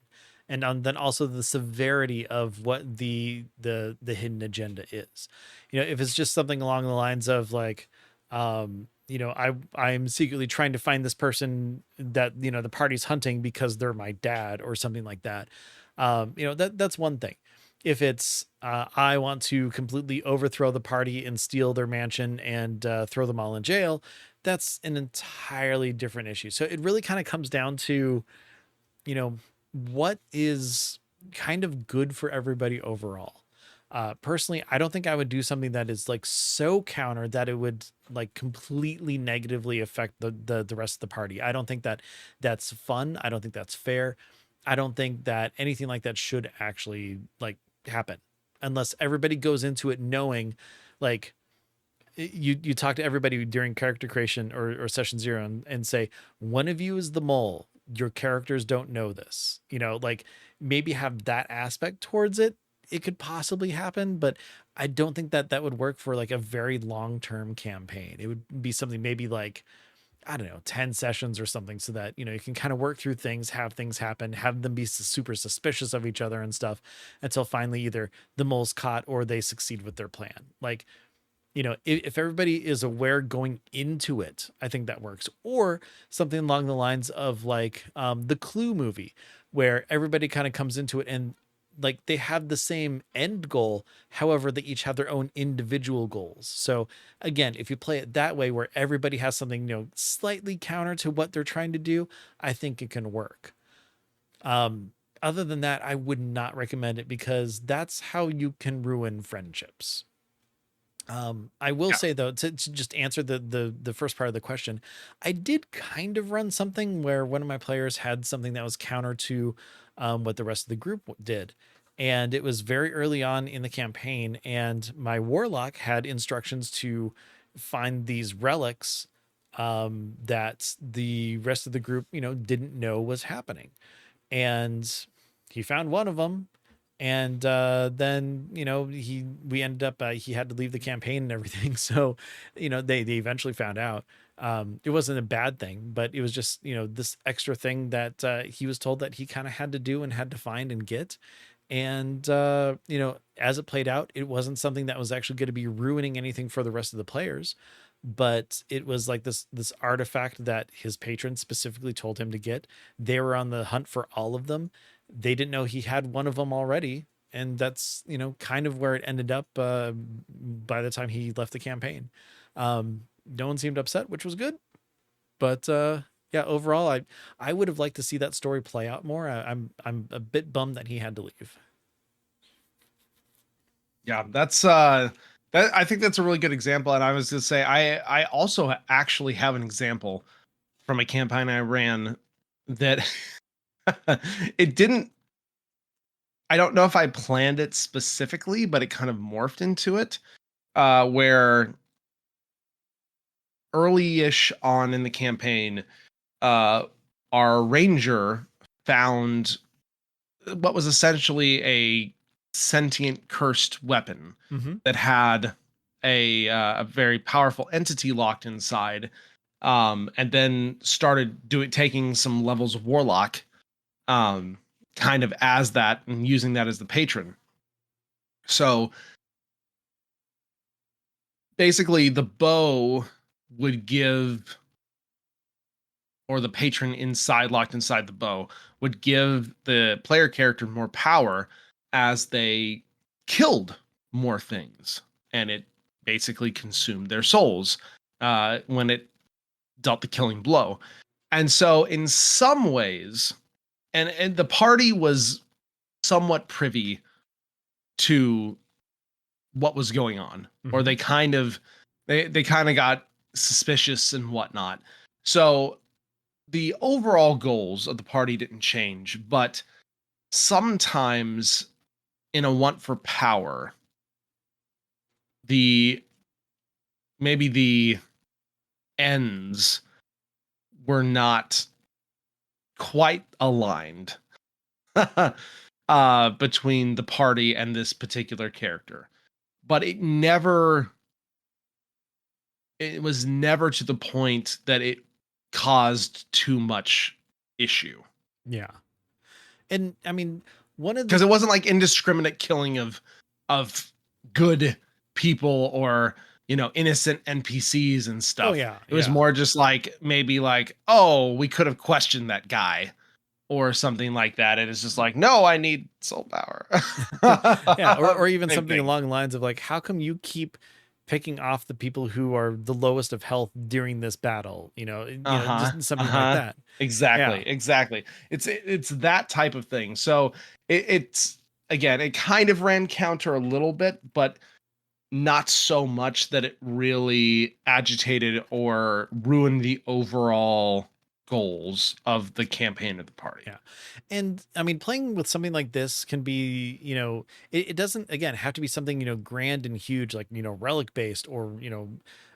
and then also the severity of what the hidden agenda is. If it's just something along the lines of like, I'm secretly trying to find this person that, the party's hunting because they're my dad or something like that. That's one thing. If it's, I want to completely overthrow the party and steal their mansion and throw them all in jail, that's an entirely different issue. So it really kind of comes down to, what is kind of good for everybody overall. Personally, I don't think I would do something that is like so counter that it would like completely negatively affect the rest of the party. I don't think that that's fun. I don't think that's fair. I don't think that anything like that should actually like happen unless everybody goes into it knowing, like, you talk to everybody during character creation or session 0 and say, one of you is the mole, your characters don't know this, like maybe have that aspect towards it. It could possibly happen, but I don't think that that would work for like a very long-term campaign. It would be something maybe like, I don't know, 10 sessions or something, so that, you can kind of work through things, have things happen, have them be super suspicious of each other and stuff until finally either the mole's caught or they succeed with their plan. Like, if everybody is aware going into it, I think that works. Or something along the lines of like the Clue movie, where everybody kind of comes into it and like they have the same end goal. However, they each have their own individual goals. So again, if you play it that way, where everybody has something, slightly counter to what they're trying to do, I think it can work. Other than that, I would not recommend it because that's how you can ruin friendships. I will say though, to just answer the first part of the question, I did kind of run something where one of my players had something that was counter to what the rest of the group did. And it was very early on in the campaign, and my warlock had instructions to find these relics that the rest of the group, didn't know was happening. And he found one of them, and then we ended up he had to leave the campaign and everything. So they eventually found out. It wasn't a bad thing, but it was just this extra thing that he was told that he kind of had to do and had to find and get. And as it played out, it wasn't something that was actually going to be ruining anything for the rest of the players, but it was like this artifact that his patron specifically told him to get. They were on the hunt for all of them. They didn't know he had one of them already, and that's kind of where it ended up by the time he left the campaign. No one seemed upset, which was good. But yeah, overall, I would have liked to see that story play out more. I'm a bit bummed that he had to leave. Yeah, that's I think that's a really good example. And I was gonna say I also actually have an example from a campaign I ran that it didn't. I don't know if I planned it specifically, but it kind of morphed into it. Where early-ish on in the campaign, our ranger found what was essentially a sentient cursed weapon that had a very powerful entity locked inside, and then started taking some levels of warlock, kind of as that and using that as the patron. So basically, the bow would give, or the patron inside, locked inside the bow, would give the player character more power as they killed more things, and it basically consumed their souls when it dealt the killing blow. And so, in some ways, and the party was somewhat privy to what was going on, or they kind of got suspicious and whatnot. So the overall goals of the party didn't change, but sometimes in a want for power, the maybe the ends were not quite aligned between the party and this particular character. But it was never to the point that it caused too much issue. Yeah. And I mean, because it wasn't like indiscriminate killing of good people, or innocent NPCs and Oh stuff. yeah, It was more just like, maybe like, oh, we could have questioned that guy or something like that. And it's just like, no, I need soul power. Yeah, or even Same something thing. along the lines of like, how come you keep picking off the people who are the lowest of health during this battle? Uh-huh. Just something like Uh-huh. that. Yeah. Exactly. It's that type of thing. So it's again, it kind of ran counter a little bit, but not so much that it really agitated or ruined the overall goals of the campaign of the party. Yeah. And I mean, playing with something like this can be, it doesn't, again, have to be something, grand and huge, like, relic based or,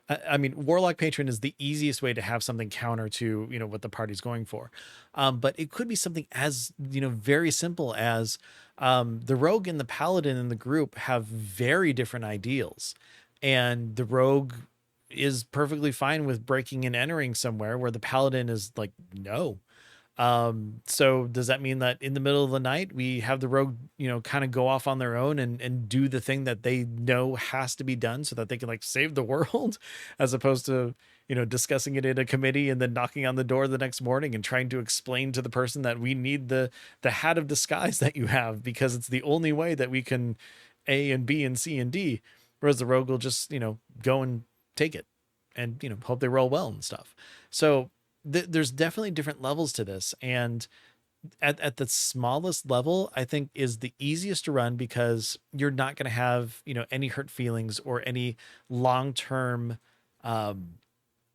I mean, Warlock Patron is the easiest way to have something counter to, what the party's going for. But it could be something as, very simple as the Rogue and the Paladin in the group have very different ideals. And the Rogue is perfectly fine with breaking and entering somewhere where the Paladin is like, no. So does that mean that in the middle of the night we have the rogue, kind of go off on their own and do the thing that they know has to be done so that they can like save the world, as opposed to, discussing it in a committee and then knocking on the door the next morning and trying to explain to the person that we need the hat of disguise that you have because it's the only way that we can A and B and C and D. Whereas the rogue will just, go and take it and, hope they roll well and stuff. So there's definitely different levels to this, and at the smallest level I think is the easiest to run because you're not going to have any hurt feelings or any long-term um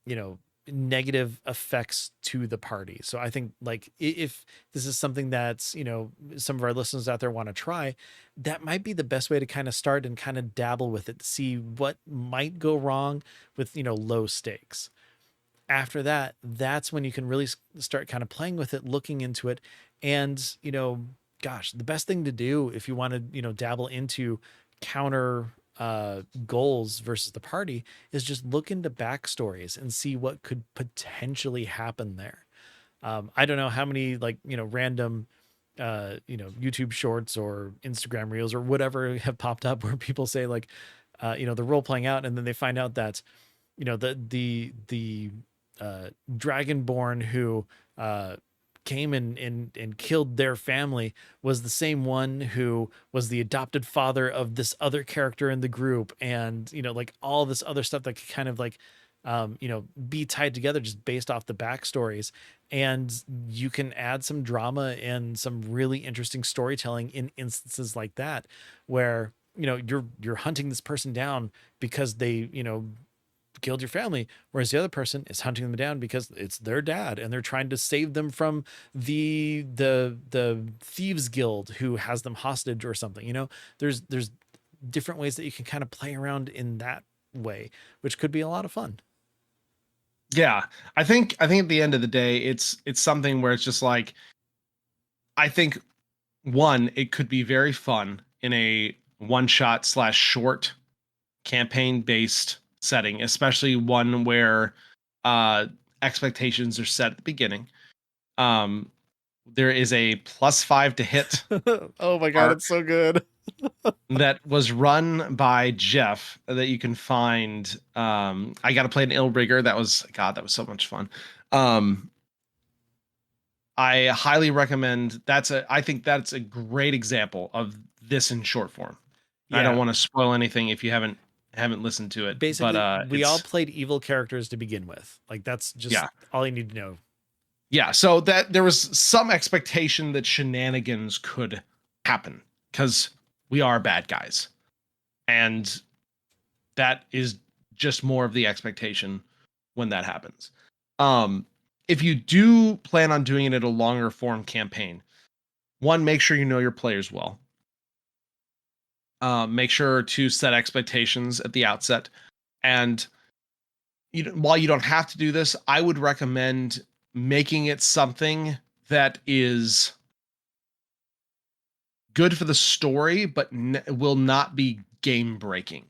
you know negative effects to the party. So I think like if this is something that's some of our listeners out there want to try, that might be the best way to kind of start and kind of dabble with it to see what might go wrong with low stakes. After that, that's when you can really start kind of playing with it, looking into it. And, gosh, the best thing to do if you want to, dabble into counter goals versus the party is just look into backstories and see what could potentially happen there. I don't know how many like, random YouTube shorts or Instagram reels or whatever have popped up where people say like, the role playing out, and then they find out that the dragonborn who came and killed their family was the same one who was the adopted father of this other character in the group, and like all this other stuff that could kind of like be tied together just based off the backstories. And you can add some drama and some really interesting storytelling in instances like that where you're hunting this person down because they killed your family, whereas the other person is hunting them down because it's their dad and they're trying to save them from the thieves guild who has them hostage or something. There's different ways that you can kind of play around in that way, which could be a lot of fun. Yeah, I think at the end of the day, it's something where it's just like, I think one, it could be very fun in a one shot / short campaign based setting, especially one where uh expectations are set at the beginning. Um, there is a +5 to hit Oh my god, arc it's so good. that was run by Jeff that you can find. I got to play an Illrigger. That was so much fun. I highly recommend. I think that's a great example of this in short form. I don't Yeah. want to spoil anything if you haven't listened to it, Basically, but we all played evil characters to begin with. Like that's just yeah. all you need to know. Yeah, so that there was some expectation that shenanigans could happen because we are bad guys. And that is just more of the expectation when that happens. Um, if you do plan on doing it at a longer form campaign, one, make sure you know your players well. Make sure to set expectations at the outset. And while you don't have to do this, I would recommend making it something that is good for the story, but will not be game breaking,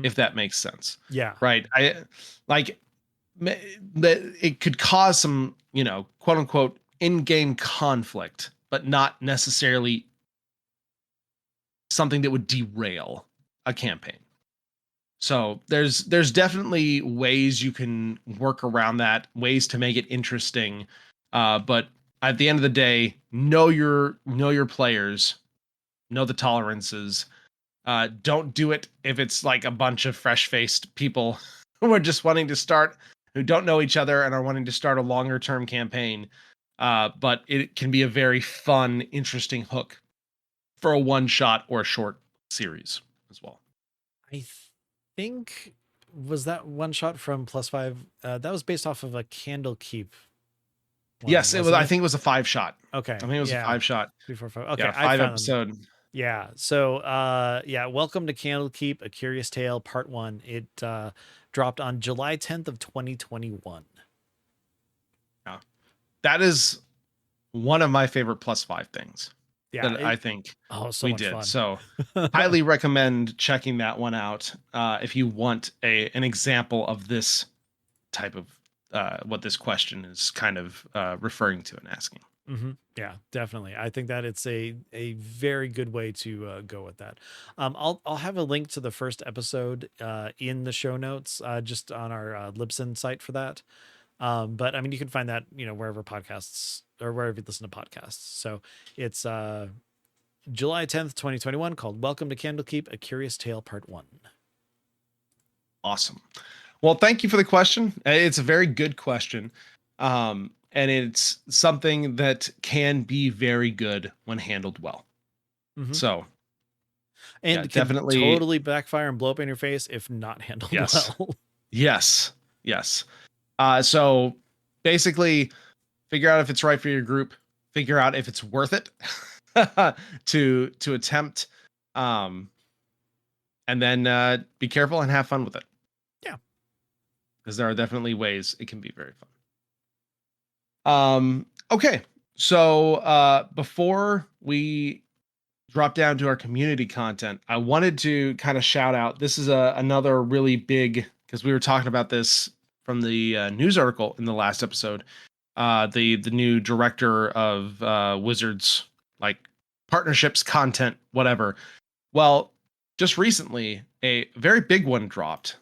if that makes sense. Yeah. Right. I like that it could cause some, quote unquote, in game conflict, but not necessarily something that would derail a campaign. So there's definitely ways you can work around that, ways to make it interesting. But at the end of the day, know your players, know the tolerances. Don't do it if it's like a bunch of fresh-faced people who are just wanting to start, who don't know each other and are wanting to start a longer term campaign. But it can be a very fun, interesting hook for a one shot or a short series as well. I think was that one shot from +5. That was based off of a Candlekeep. Yes, it was. I think it was a 5-shot. Okay, I think it was a 5-shot. 3, 4, 5. Okay, yeah, 5-episode. Yeah. So, welcome to Candlekeep: A Curious Tale, Part 1. It dropped on July 10th of 2021. Yeah, that is one of my favorite +5 things. Yeah, that I think so we much did. fun. So, highly recommend checking that one out if you want an example of this type of what this question is kind of referring to and asking. Mm-hmm. Yeah, definitely. I think that it's a very good way to go with that. I'll have a link to the first episode in the show notes, just on our Libsyn site for that. But I mean, you can find that wherever podcasts or wherever you listen to podcasts. So it's July 10th, 2021, called "Welcome to Candlekeep: A Curious Tale, Part 1." Awesome. Well, thank you for the question. It's a very good question. And it's something that can be very good when handled well. Mm-hmm. So, and can definitely totally backfire and blow up in your face if not handled well. Yes. So basically, figure out if it's right for your group. Figure out if it's worth it to attempt. And then be careful and have fun with it. Yeah, because there are definitely ways it can be very fun. Okay, so before we drop down to our community content, I wanted to kind of shout out. This is another really big, because we were talking about this from the news article in the last episode. The new director of Wizards, like partnerships, content, whatever. Well, just recently, a very big one dropped.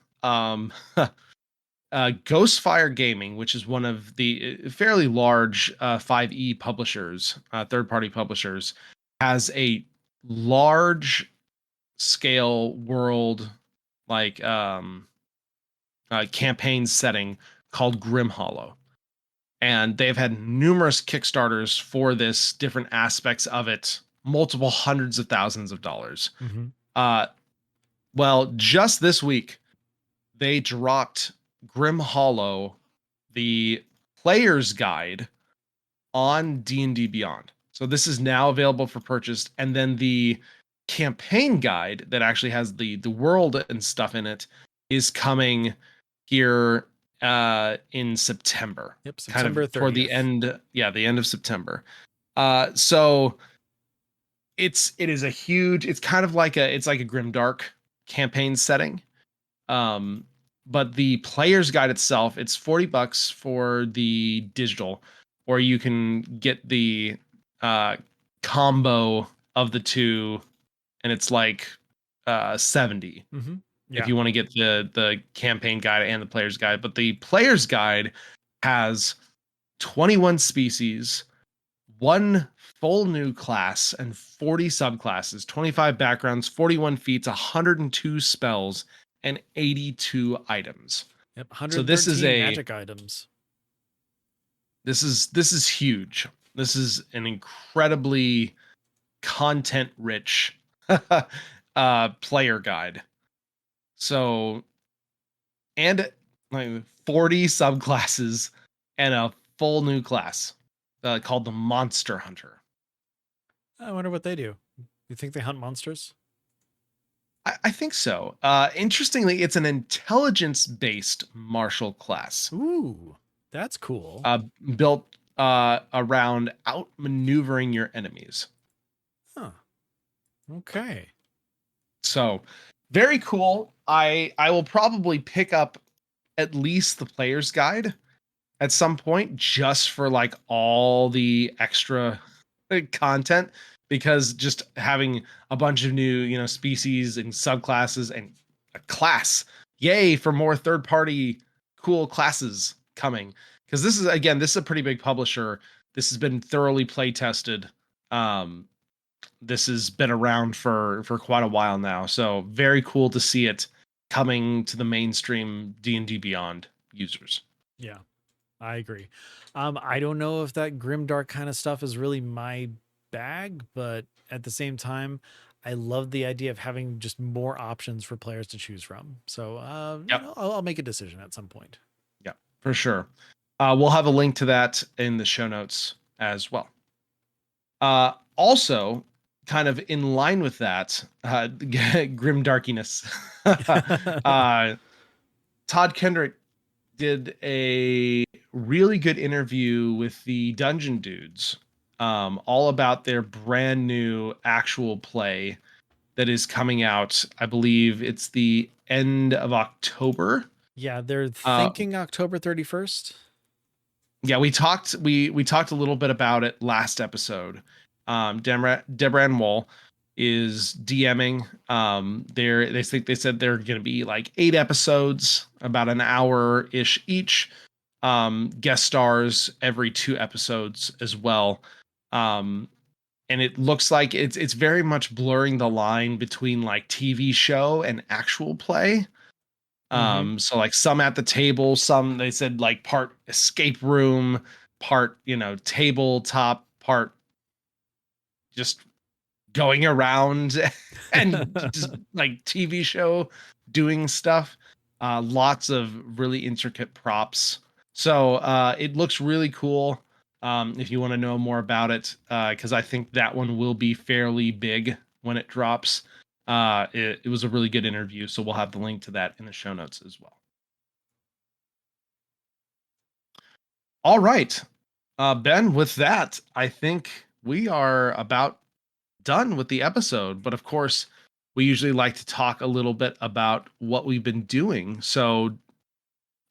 Ghostfire Gaming, which is one of the fairly large 5e publishers, third-party publishers, has a large scale world like campaign setting called Grim Hollow. And they've had numerous Kickstarters for this, different aspects of it, multiple hundreds of thousands of dollars. Mm-hmm. Well, just this week, they dropped Grim Hollow, the player's guide, on D&D Beyond. So this is now available for purchase, and then the campaign guide that actually has the world and stuff in it is coming here in September. Yep, September 30th. Toward the end, the end of September. So it is a huge, it's kind of like a grimdark campaign setting. But the player's guide itself, it's $40 for the digital, or you can get the combo of the two, and it's like 70. Mm-hmm. Yeah. If you want to get the campaign guide and the player's guide. But the player's guide has 21 species, one full new class, and 40 subclasses, 25 backgrounds, 41 feats, 102 spells, and 82 items. Yep, 113 so this is magic items. This is huge. This is an incredibly content-rich player guide. So, and like 40 subclasses and a full new class called the Monster Hunter. I wonder what they do. You think they hunt monsters? I think so. Interestingly, it's an intelligence-based martial class. Ooh, that's cool. Built around outmaneuvering your enemies. Huh. Okay. So, very cool. I will probably pick up at least the player's guide at some point, just for like all the extra content, because just having a bunch of new, species and subclasses, and a class. Yay for more third-party cool classes coming. Because this is a pretty big publisher. This has been thoroughly play tested. This has been around for quite a while now. So very cool to see it coming to the mainstream D&D Beyond users. Yeah, I agree. I don't know if that grimdark kind of stuff is really my bag, but at the same time, I love the idea of having just more options for players to choose from. So, I'll make a decision at some point. Yeah, for sure. We'll have a link to that in the show notes as well. Also, kind of in line with that, grim darkiness. Todd Kendrick did a really good interview with the Dungeon Dudes, all about their brand new actual play that is coming out. I believe it's the end of October. Yeah, they're thinking October 31st. Yeah, we talked a little bit about it last episode. Debran Wall is DMing. They said they're going to be like 8 episodes, about an hour ish each. Guest stars every 2 episodes as well. And it looks like it's very much blurring the line between like TV show and actual play. So like some at the table, some they said like part escape room, part, tabletop, part just going around and just like TV show doing stuff. Lots of really intricate props. So it looks really cool. If you want to know more about it, because I think that one will be fairly big when it drops. It was a really good interview, so we'll have the link to that in the show notes as well. All right, Ben, with that, I think we are about done with the episode. But of course, we usually like to talk a little bit about what we've been doing. So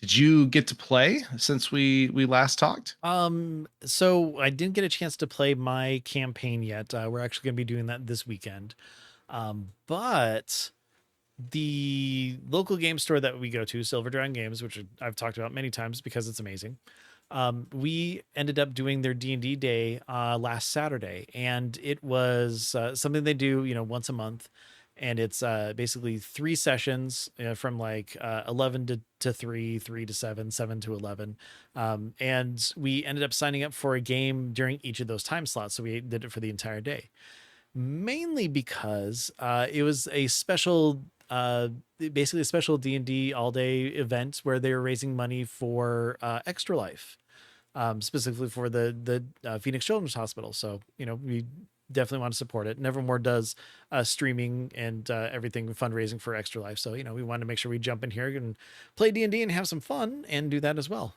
did you get to play since we last talked? So I didn't get a chance to play my campaign yet. We're actually going to be doing that this weekend. But the local game store that we go to, Silver Dragon Games, which I've talked about many times because it's amazing. We ended up doing their D&D day last Saturday, and it was something they do, once a month. And it's basically 3 sessions from like 11 to 3, 3 to 7, 7 to 11. And we ended up signing up for a game during each of those time slots. So we did it for the entire day, mainly because it was a special, basically a special D&D all day event where they were raising money for Extra Life, specifically for the Phoenix Children's Hospital. So, we definitely want to support it. Nevermore does streaming and everything fundraising for Extra Life. So, we want to make sure we jump in here and play D&D and have some fun and do that as well.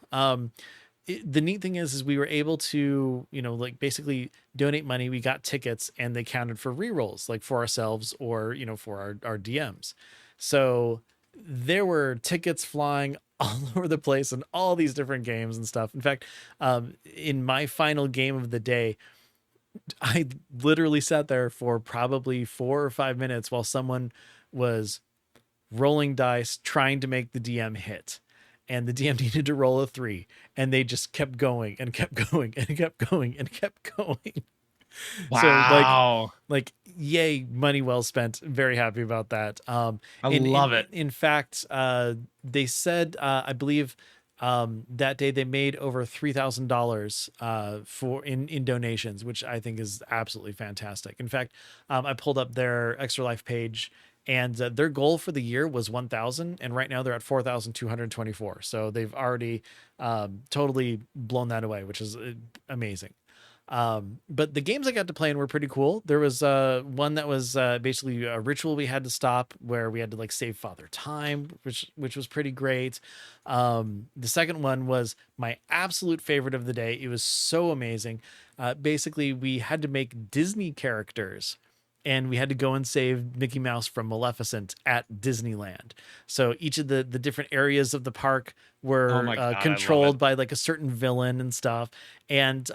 The neat thing is we were able to, like basically donate money. We got tickets and they counted for rerolls, like for ourselves or, for our DMs. So there were tickets flying all over the place and all these different games and stuff. In fact, in my final game of the day, I literally sat there for probably 4 or 5 minutes while someone was rolling dice, trying to make the DM hit. And the DM needed to roll a 3, and they just kept going and kept going and kept going and kept going. Wow. So like yay, money well spent. Very happy about that. I love it. In fact, they said, I believe, that day they made over $3,000 for in donations, which I think is absolutely fantastic. In fact, I pulled up their Extra Life page, and their goal for the year was 1,000, and right now they're at 4,224. So they've already totally blown that away, which is amazing. But the games I got to play in were pretty cool. There was one that was basically a ritual we had to stop, where we had to like save Father Time, which was pretty great. The second one was my absolute favorite of the day. It was so amazing. Basically, we had to make Disney characters, and we had to go and save Mickey Mouse from Maleficent at Disneyland. So each of the different areas of the park were controlled by like a certain villain and stuff. And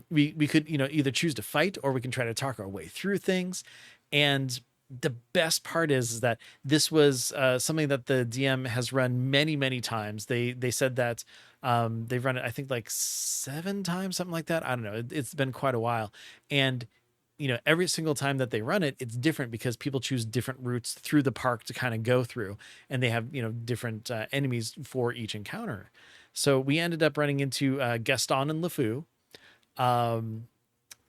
we could, either choose to fight, or we can try to talk our way through things. And the best part is that this was something that the DM has run many, many times. They said that they've run it, I think, like 7 times, something like that. I don't know. It's been quite a while, and every single time that they run it, it's different because people choose different routes through the park to kind of go through, and they have different enemies for each encounter. So we ended up running into Gaston and LeFou. Um,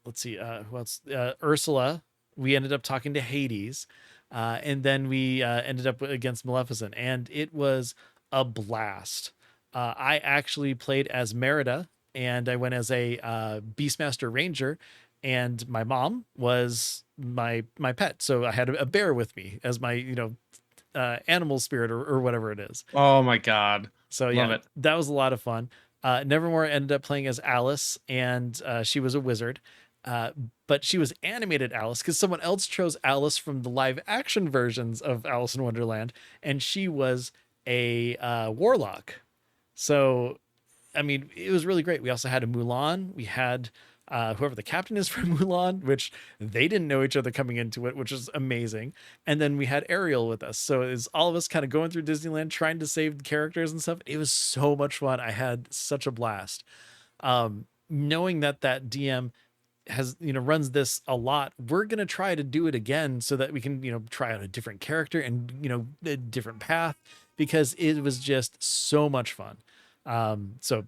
let's see, who else? Ursula. We ended up talking to Hades, and then we ended up against Maleficent, and it was a blast. I actually played as Merida, and I went as a Beastmaster Ranger, and my mom was my pet, so I had a bear with me as my animal spirit or whatever it is. Oh my god! So Love yeah, it. that was a lot of fun. Nevermore ended up playing as Alice, and she was a wizard. But she was animated Alice because someone else chose Alice from the live action versions of Alice in Wonderland, and she was a warlock. So, I mean, it was really great. We also had a Mulan. We had whoever the captain is from Mulan, which they didn't know each other coming into it, which was amazing. And then we had Ariel with us. So it's all of us kind of going through Disneyland, trying to save the characters and stuff. It was so much fun. I had such a blast. Knowing that DM has runs this a lot, we're going to try to do it again so that we can try out a different character and a different path, because it was just so much fun. So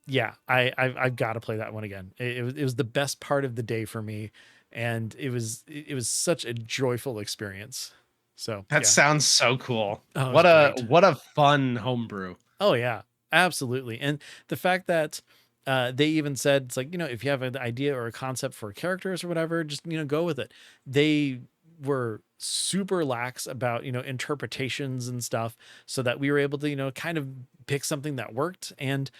yeah, I've got to play that one again. It was the best part of the day for me, and it was such a joyful experience. So That yeah. sounds so cool. Oh, it was What a great. what a fun homebrew. Oh yeah, absolutely. And the fact that they even said it's like, if you have an idea or a concept for characters or whatever, just go with it. They were super lax about interpretations and stuff, so that we were able to kind of pick something that worked. And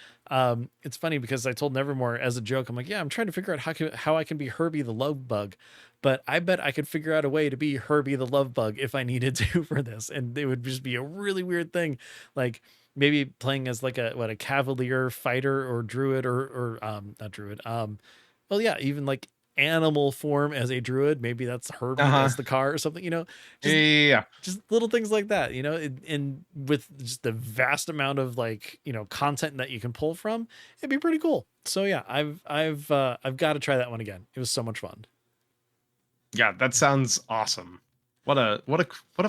it's funny because I told Nevermore as a joke, I'm like, yeah, I'm trying to figure out how I can be Herbie the Love Bug, but I bet I could figure out a way to be Herbie the Love Bug if I needed to for this, and it would just be a really weird thing, like maybe playing as like a cavalier fighter or druid or not druid, well yeah, even like animal form as a druid, maybe that's Herbie Uh-huh. as the car or something, just Yeah. just little things like that, and with just the vast amount of like content that you can pull from, it'd be pretty cool. So yeah, I've got to try that one again. It was so much fun. Yeah, that sounds awesome. What a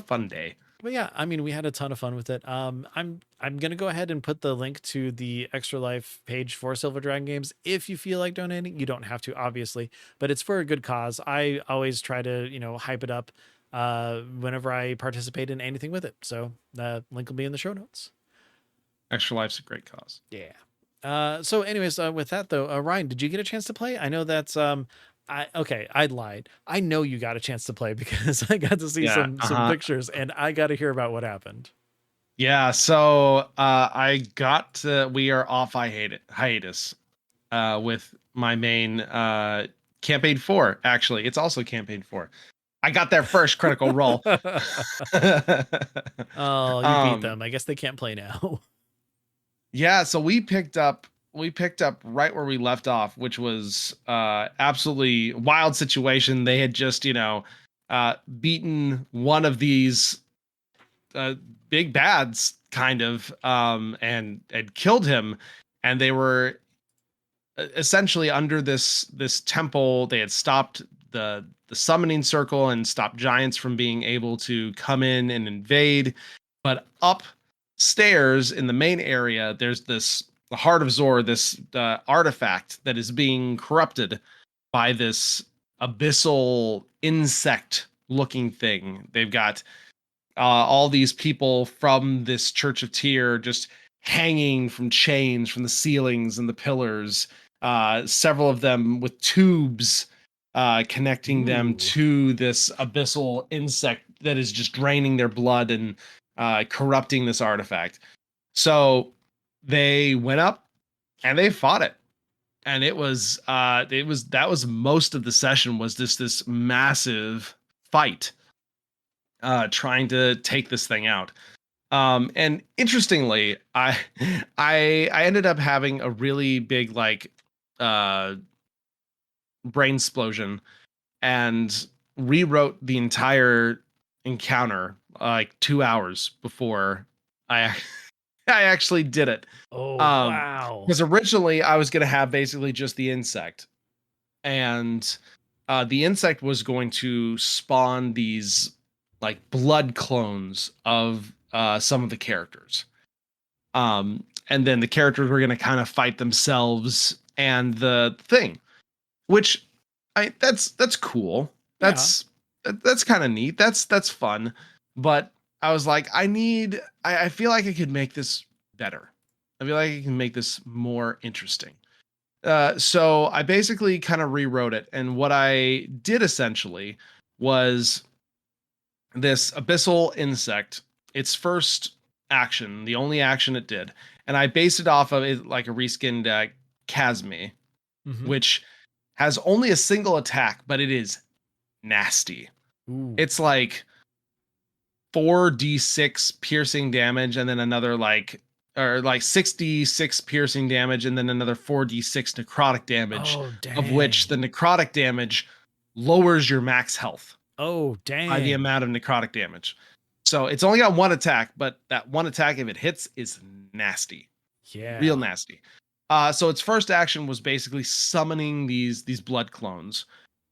fun day. But yeah, I mean, we had a ton of fun with it. I'm gonna go ahead and put the link to the Extra Life page for Silver Dragon Games. If you feel like donating, you don't have to, obviously, but it's for a good cause. I always try to hype it up whenever I participate in anything with it. So the link will be in the show notes. Extra Life's a great cause. Yeah. So anyways, with that though, Ryan, did you get a chance to play? I know that's I lied. I know you got a chance to play because I got to see Yeah. some pictures, and I got to hear about what happened. Yeah, so we are off hiatus with my main campaign 4, actually. It's also campaign 4. I got there first, Critical Role. Oh, you beat them. I guess they can't play now. Yeah, so we picked up right where we left off, which was absolutely wild situation. They had just, beaten one of these big bads kind of and had killed him, and they were essentially under this temple. They had stopped the summoning circle and stopped giants from being able to come in and invade. But upstairs in the main area, there's the Heart of Zor, this artifact that is being corrupted by this abyssal insect looking thing. They've got all these people from this Church of Tyr just hanging from chains from the ceilings and the pillars. Several of them with tubes connecting them to this abyssal insect that is just draining their blood and corrupting this artifact. So they went up and they fought it. And it was that was most of the session, was this massive fight trying to take this thing out. And interestingly, I ended up having a really big like brain explosion and rewrote the entire encounter like 2 hours before I I actually did it. Oh, wow. Because originally I was going to have basically just the insect, and the insect was going to spawn these like blood clones of some of the characters. And then the characters were going to kind of fight themselves and the thing, which that's cool. That's kind of neat. That's fun. But I was like, I feel like I could make this better. I feel like I can make this more interesting. So I basically kind of rewrote it. And what I did essentially was this abyssal insect, its first action, the only action it did. And I based it off of it like a reskinned Casme, which has only a single attack, but it is nasty. Ooh. It's like 4d6 piercing damage, and then another like 66 piercing damage, and then another 4d6 necrotic damage, of which the necrotic damage lowers your max health. Oh, dang. By the amount of necrotic damage. So it's only got one attack, but that one attack, if it hits, is nasty. Yeah. Real nasty. So its first action was basically summoning these blood clones.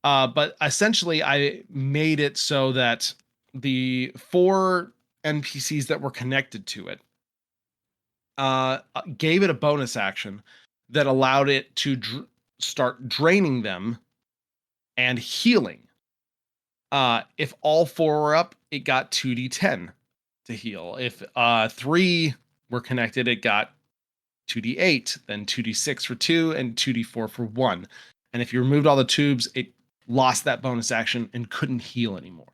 But essentially I made it so that the 4 NPCs that were connected to it gave it a bonus action that allowed it to start draining them and healing. If all 4 were up, it got 2d10 to heal. If 3 were connected, it got 2d8, then 2d6 for 2, and 2d4 for 1. And if you removed all the tubes, it lost that bonus action and couldn't heal anymore.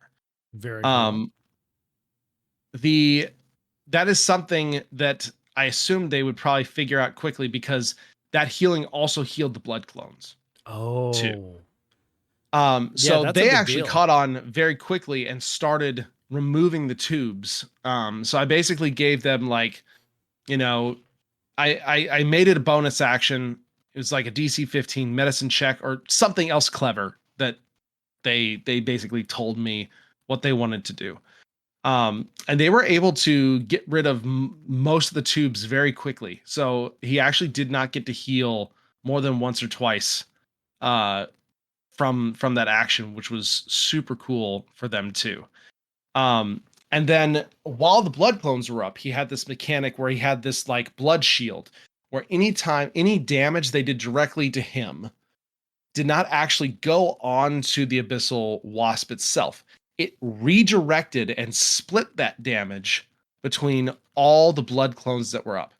Very cool. That is something that I assumed they would probably figure out quickly, because that healing also healed the blood clones. Oh. Too. So they actually caught on very quickly and started removing the tubes. So I basically gave them like, I made it a bonus action. It was like a DC 15 medicine check or something else clever that they basically told me what they wanted to do. And they were able to get rid of most of the tubes very quickly. So he actually did not get to heal more than once or twice from that action, which was super cool for them too. And then while the blood clones were up, he had this mechanic where he had this like blood shield, where anytime any damage they did directly to him did not actually go on to the abyssal wasp itself. It redirected and split that damage between all the blood clones that were up.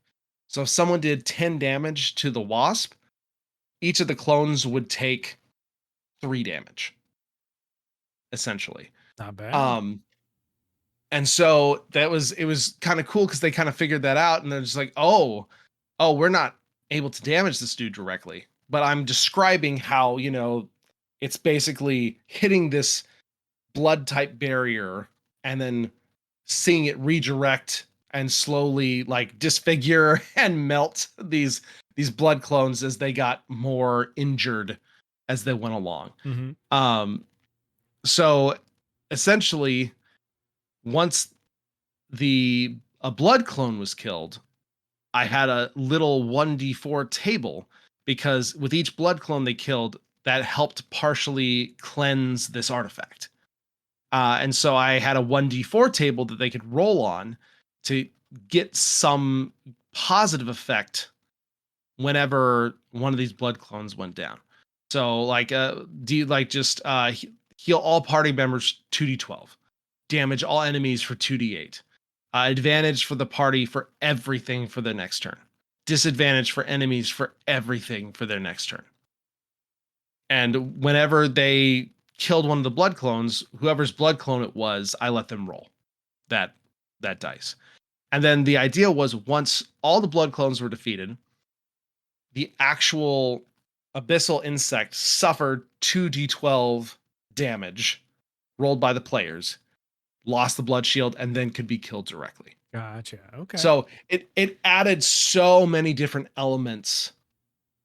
So if someone did 10 damage to the wasp, each of the clones would take 3 damage, essentially. Not bad. And so it was kind of cool because they kind of figured that out, and they're just like, oh, we're not able to damage this dude directly, but I'm describing how, it's basically hitting this blood type barrier and then seeing it redirect and slowly like disfigure and melt these blood clones as they got more injured as they went along. So essentially, once a blood clone was killed, I had a little 1d4 table, because with each blood clone they killed, that helped partially cleanse this artifact. And so I had a 1d4 table that they could roll on to get some positive effect whenever one of these blood clones went down. So like, heal all party members 2d12, damage all enemies for 2d8, advantage for the party for everything for their next turn, disadvantage for enemies for everything for their next turn. And whenever they killed one of the blood clones, whoever's blood clone it was, I let them roll that dice. And then the idea was, once all the blood clones were defeated, the actual abyssal insect suffered 2d12 damage rolled by the players, lost the blood shield, and then could be killed directly. Gotcha. Okay. So it added so many different elements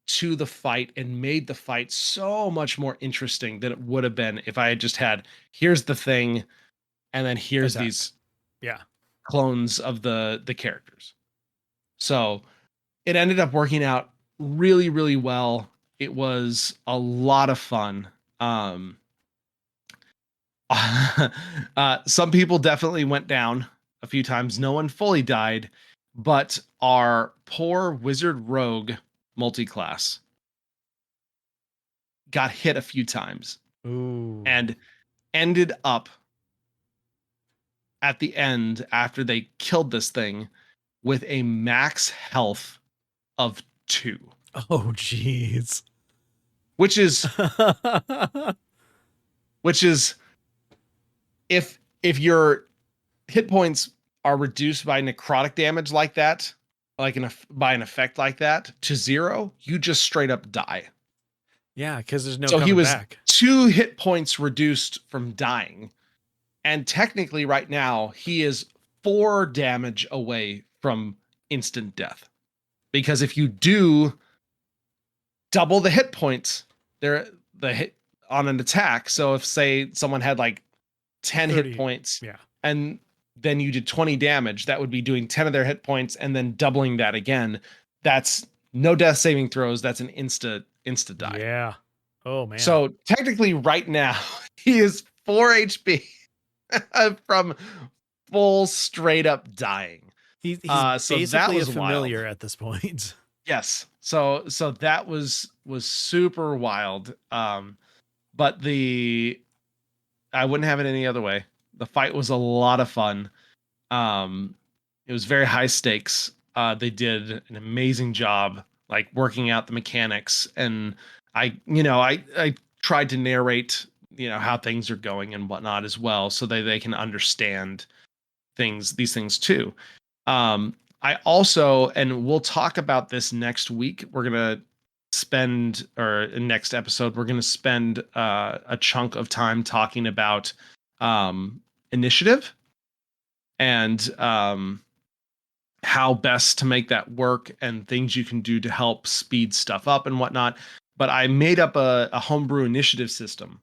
to the fight and made the fight so much more interesting than it would have been if I had just had, here's the thing, and then here's these clones of the characters. So it ended up working out really, really well. It was a lot of fun. Some people definitely went down a few times. No one fully died, but our poor wizard rogue multi-class got hit a few times. Ooh. And ended up at the end, after they killed this thing, with a max health of 2. Oh, jeez. Which is if your hit points are reduced by necrotic damage like that, by an effect like that to 0, you just straight up die. Yeah, because there's no so he was back. 2 hit points reduced from dying, and technically right now he is 4 damage away from instant death, because if you do double the hit points, the hit on an attack. So if say someone had like 10 30, hit points, yeah, and then you did 20 damage, that would be doing 10 of their hit points and then doubling that again. That's no death saving throws. That's an insta die. Yeah. Oh man. So technically right now he is 4 HP from full straight up dying. He's so basically a familiar wild at this point. Yes. So that was super wild. But I wouldn't have it any other way. The fight was a lot of fun. It was very high stakes. They did an amazing job, like working out the mechanics, and I tried to narrate, how things are going and whatnot as well, so they can understand these things too. I also, and we'll talk about this next week, we're gonna spend, or next episode, we're gonna spend a chunk of time talking about initiative and how best to make that work and things you can do to help speed stuff up and whatnot. But I made up a homebrew initiative system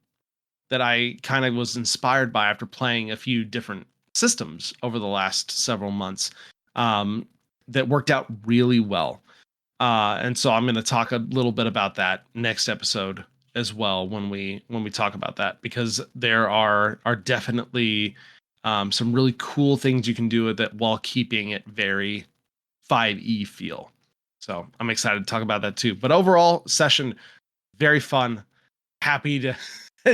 that I kind of was inspired by after playing a few different systems over the last several months, that worked out really well. And so I'm going to talk a little bit about that next episode as well when we talk about that, because there are definitely some really cool things you can do with it while keeping it very 5e feel. So I'm excited to talk about that too. But overall, session very fun. Happy to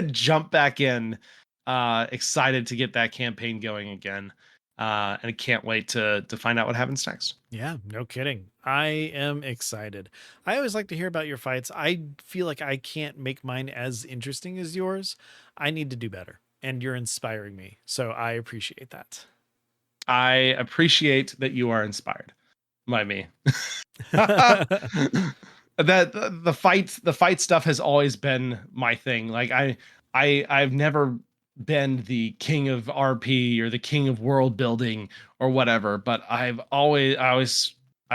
jump back in. Excited to get that campaign going again. And I can't wait to find out what happens next. Yeah, no kidding. I am excited. I always like to hear about your fights. I feel like I can't make mine as interesting as yours. I need to do better, and you're inspiring me. So I appreciate that. I appreciate that you are inspired by me. That the fight stuff has always been my thing. Like I've never been the king of RP or the king of world building or whatever, but I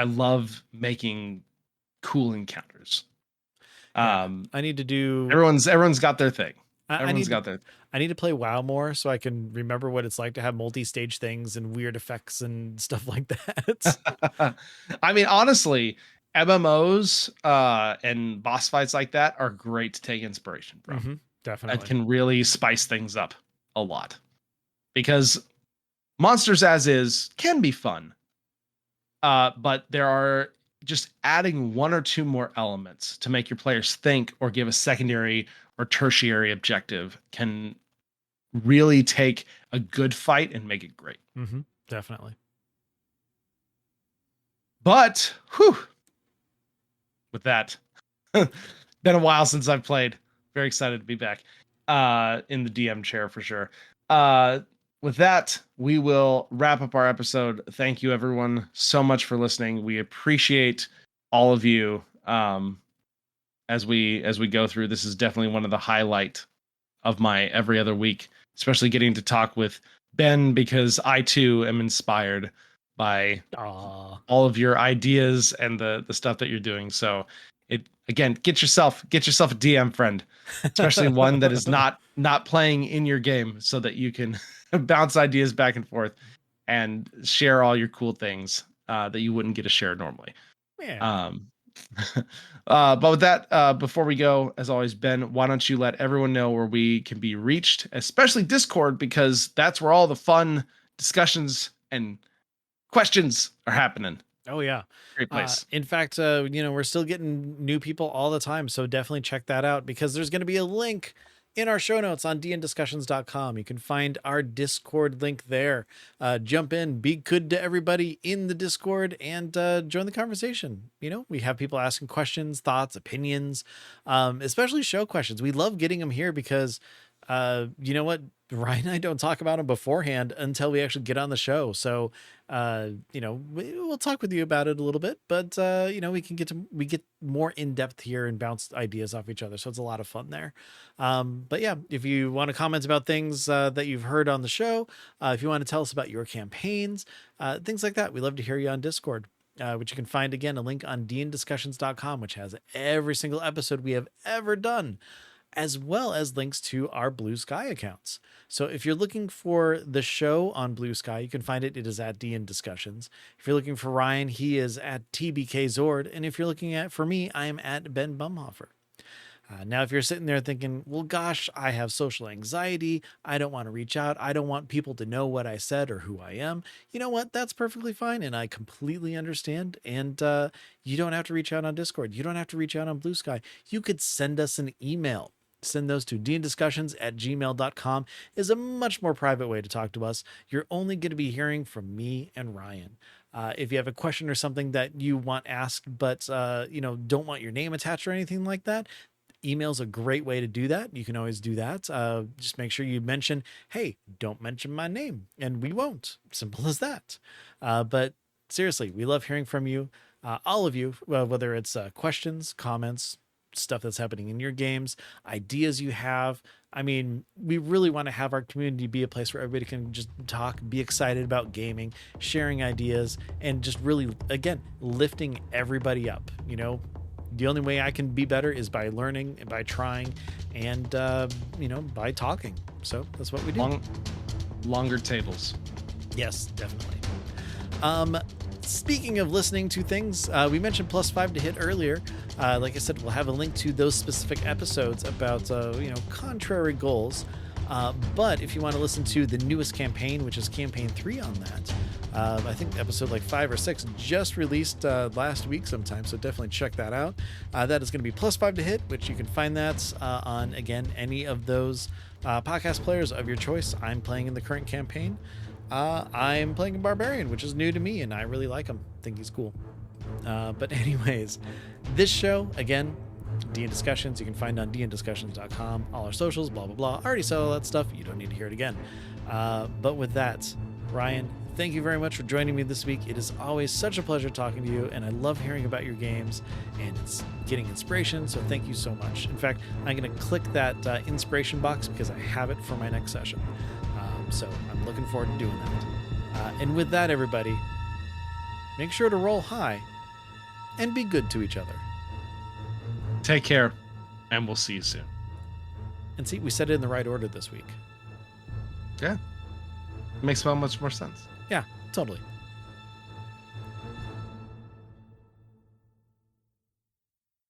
love making cool encounters. I need to do. Everyone's got their thing. I need to play WoW more so I can remember what it's like to have multi-stage things and weird effects and stuff like that. I mean, honestly, MMOs and boss fights like that are great to take inspiration from. Mm-hmm, definitely. It can really spice things up a lot, because monsters as is can be fun. But there are just adding 1 or 2 more elements to make your players think or give a secondary or tertiary objective can really take a good fight and make it great. Mm-hmm, definitely. But with that, been a while since I've played. Very excited to be back in the DM chair for sure. With that, we will wrap up our episode. Thank you everyone so much for listening. We appreciate all of you as we go through. This is definitely one of the highlight of my every other week, especially getting to talk with Ben, because I too am inspired by all of your ideas and the stuff that you're doing. So Again, get yourself a DM friend, especially one that is not playing in your game, so that you can bounce ideas back and forth and share all your cool things that you wouldn't get to share normally. Yeah. But with that, before we go, as always, Ben, why don't you let everyone know where we can be reached, especially Discord, because that's where all the fun discussions and questions are happening. Oh yeah. Great place. In fact, we're still getting new people all the time. So definitely check that out, because there's going to be a link in our show notes on dndiscussions.com. You can find our Discord link there. Jump in, be good to everybody in the Discord, and join the conversation. We have people asking questions, thoughts, opinions, especially show questions. We love getting them here because you know what? Ryan and I don't talk about them beforehand until we actually get on the show. So, we'll talk with you about it a little bit, but we get more in depth here and bounce ideas off each other. So it's a lot of fun there. But yeah, if you want to comment about things that you've heard on the show, if you want to tell us about your campaigns, things like that, we love to hear you on Discord. Which you can find, again, a link on dndiscussions.com, which has every single episode we have ever done, as well as links to our Blue Sky accounts. So if you're looking for the show on Blue Sky, you can find it. It is at DN Discussions. If you're looking for Ryan, he is at TBK Zord. And if you're looking for me, I am at Ben Bumhofer. Now, if you're sitting there thinking, well, gosh, I have social anxiety, I don't want to reach out, I don't want people to know what I said or who I am, you know what? That's perfectly fine. And I completely understand. And you don't have to reach out on Discord. You don't have to reach out on Blue Sky. You could send us an email. Send those to dndiscussions@gmail.com is a much more private way to talk to us. You're only going to be hearing from me and Ryan. If you have a question or something that you want asked, but don't want your name attached or anything like that, email's a great way to do that. You can always do that. Just make sure you mention, hey, don't mention my name, and we won't. Simple as that. But seriously, we love hearing from you, all of you, whether it's questions, comments, stuff that's happening in your games, ideas you have. I mean, we really want to have our community be a place where everybody can just talk, be excited about gaming, sharing ideas, and just really, again, lifting everybody up. The only way I can be better is by learning and by trying and, by talking. So that's what we do. Longer tables. Yes, definitely. Speaking of listening to things, we mentioned +5 to hit earlier. Like I said, we'll have a link to those specific episodes about, contrary goals. But if you want to listen to the newest campaign, which is campaign 3 on that, I think episode 5 or 6 just released last week sometime. So definitely check that out. That is going to be +5 to hit, which you can find that on, again, any of those podcast players of your choice. I'm playing in the current campaign. I'm playing a barbarian, which is new to me, and I really like him. I think he's cool. But anyways, this show, again, DN Discussions, you can find on dndiscussions.com, all our socials, blah, blah, blah. I already said all that stuff. You don't need to hear it again. But with that, Ryan, thank you very much for joining me this week. It is always such a pleasure talking to you, and I love hearing about your games, and it's getting inspiration, so thank you so much. In fact, I'm going to click that inspiration box because I have it for my next session. So I'm looking forward to doing that. And with that, everybody, make sure to roll high and be good to each other. Take care, and we'll see you soon. And see, we said it in the right order this week. Yeah. Makes so much more sense. Yeah, totally.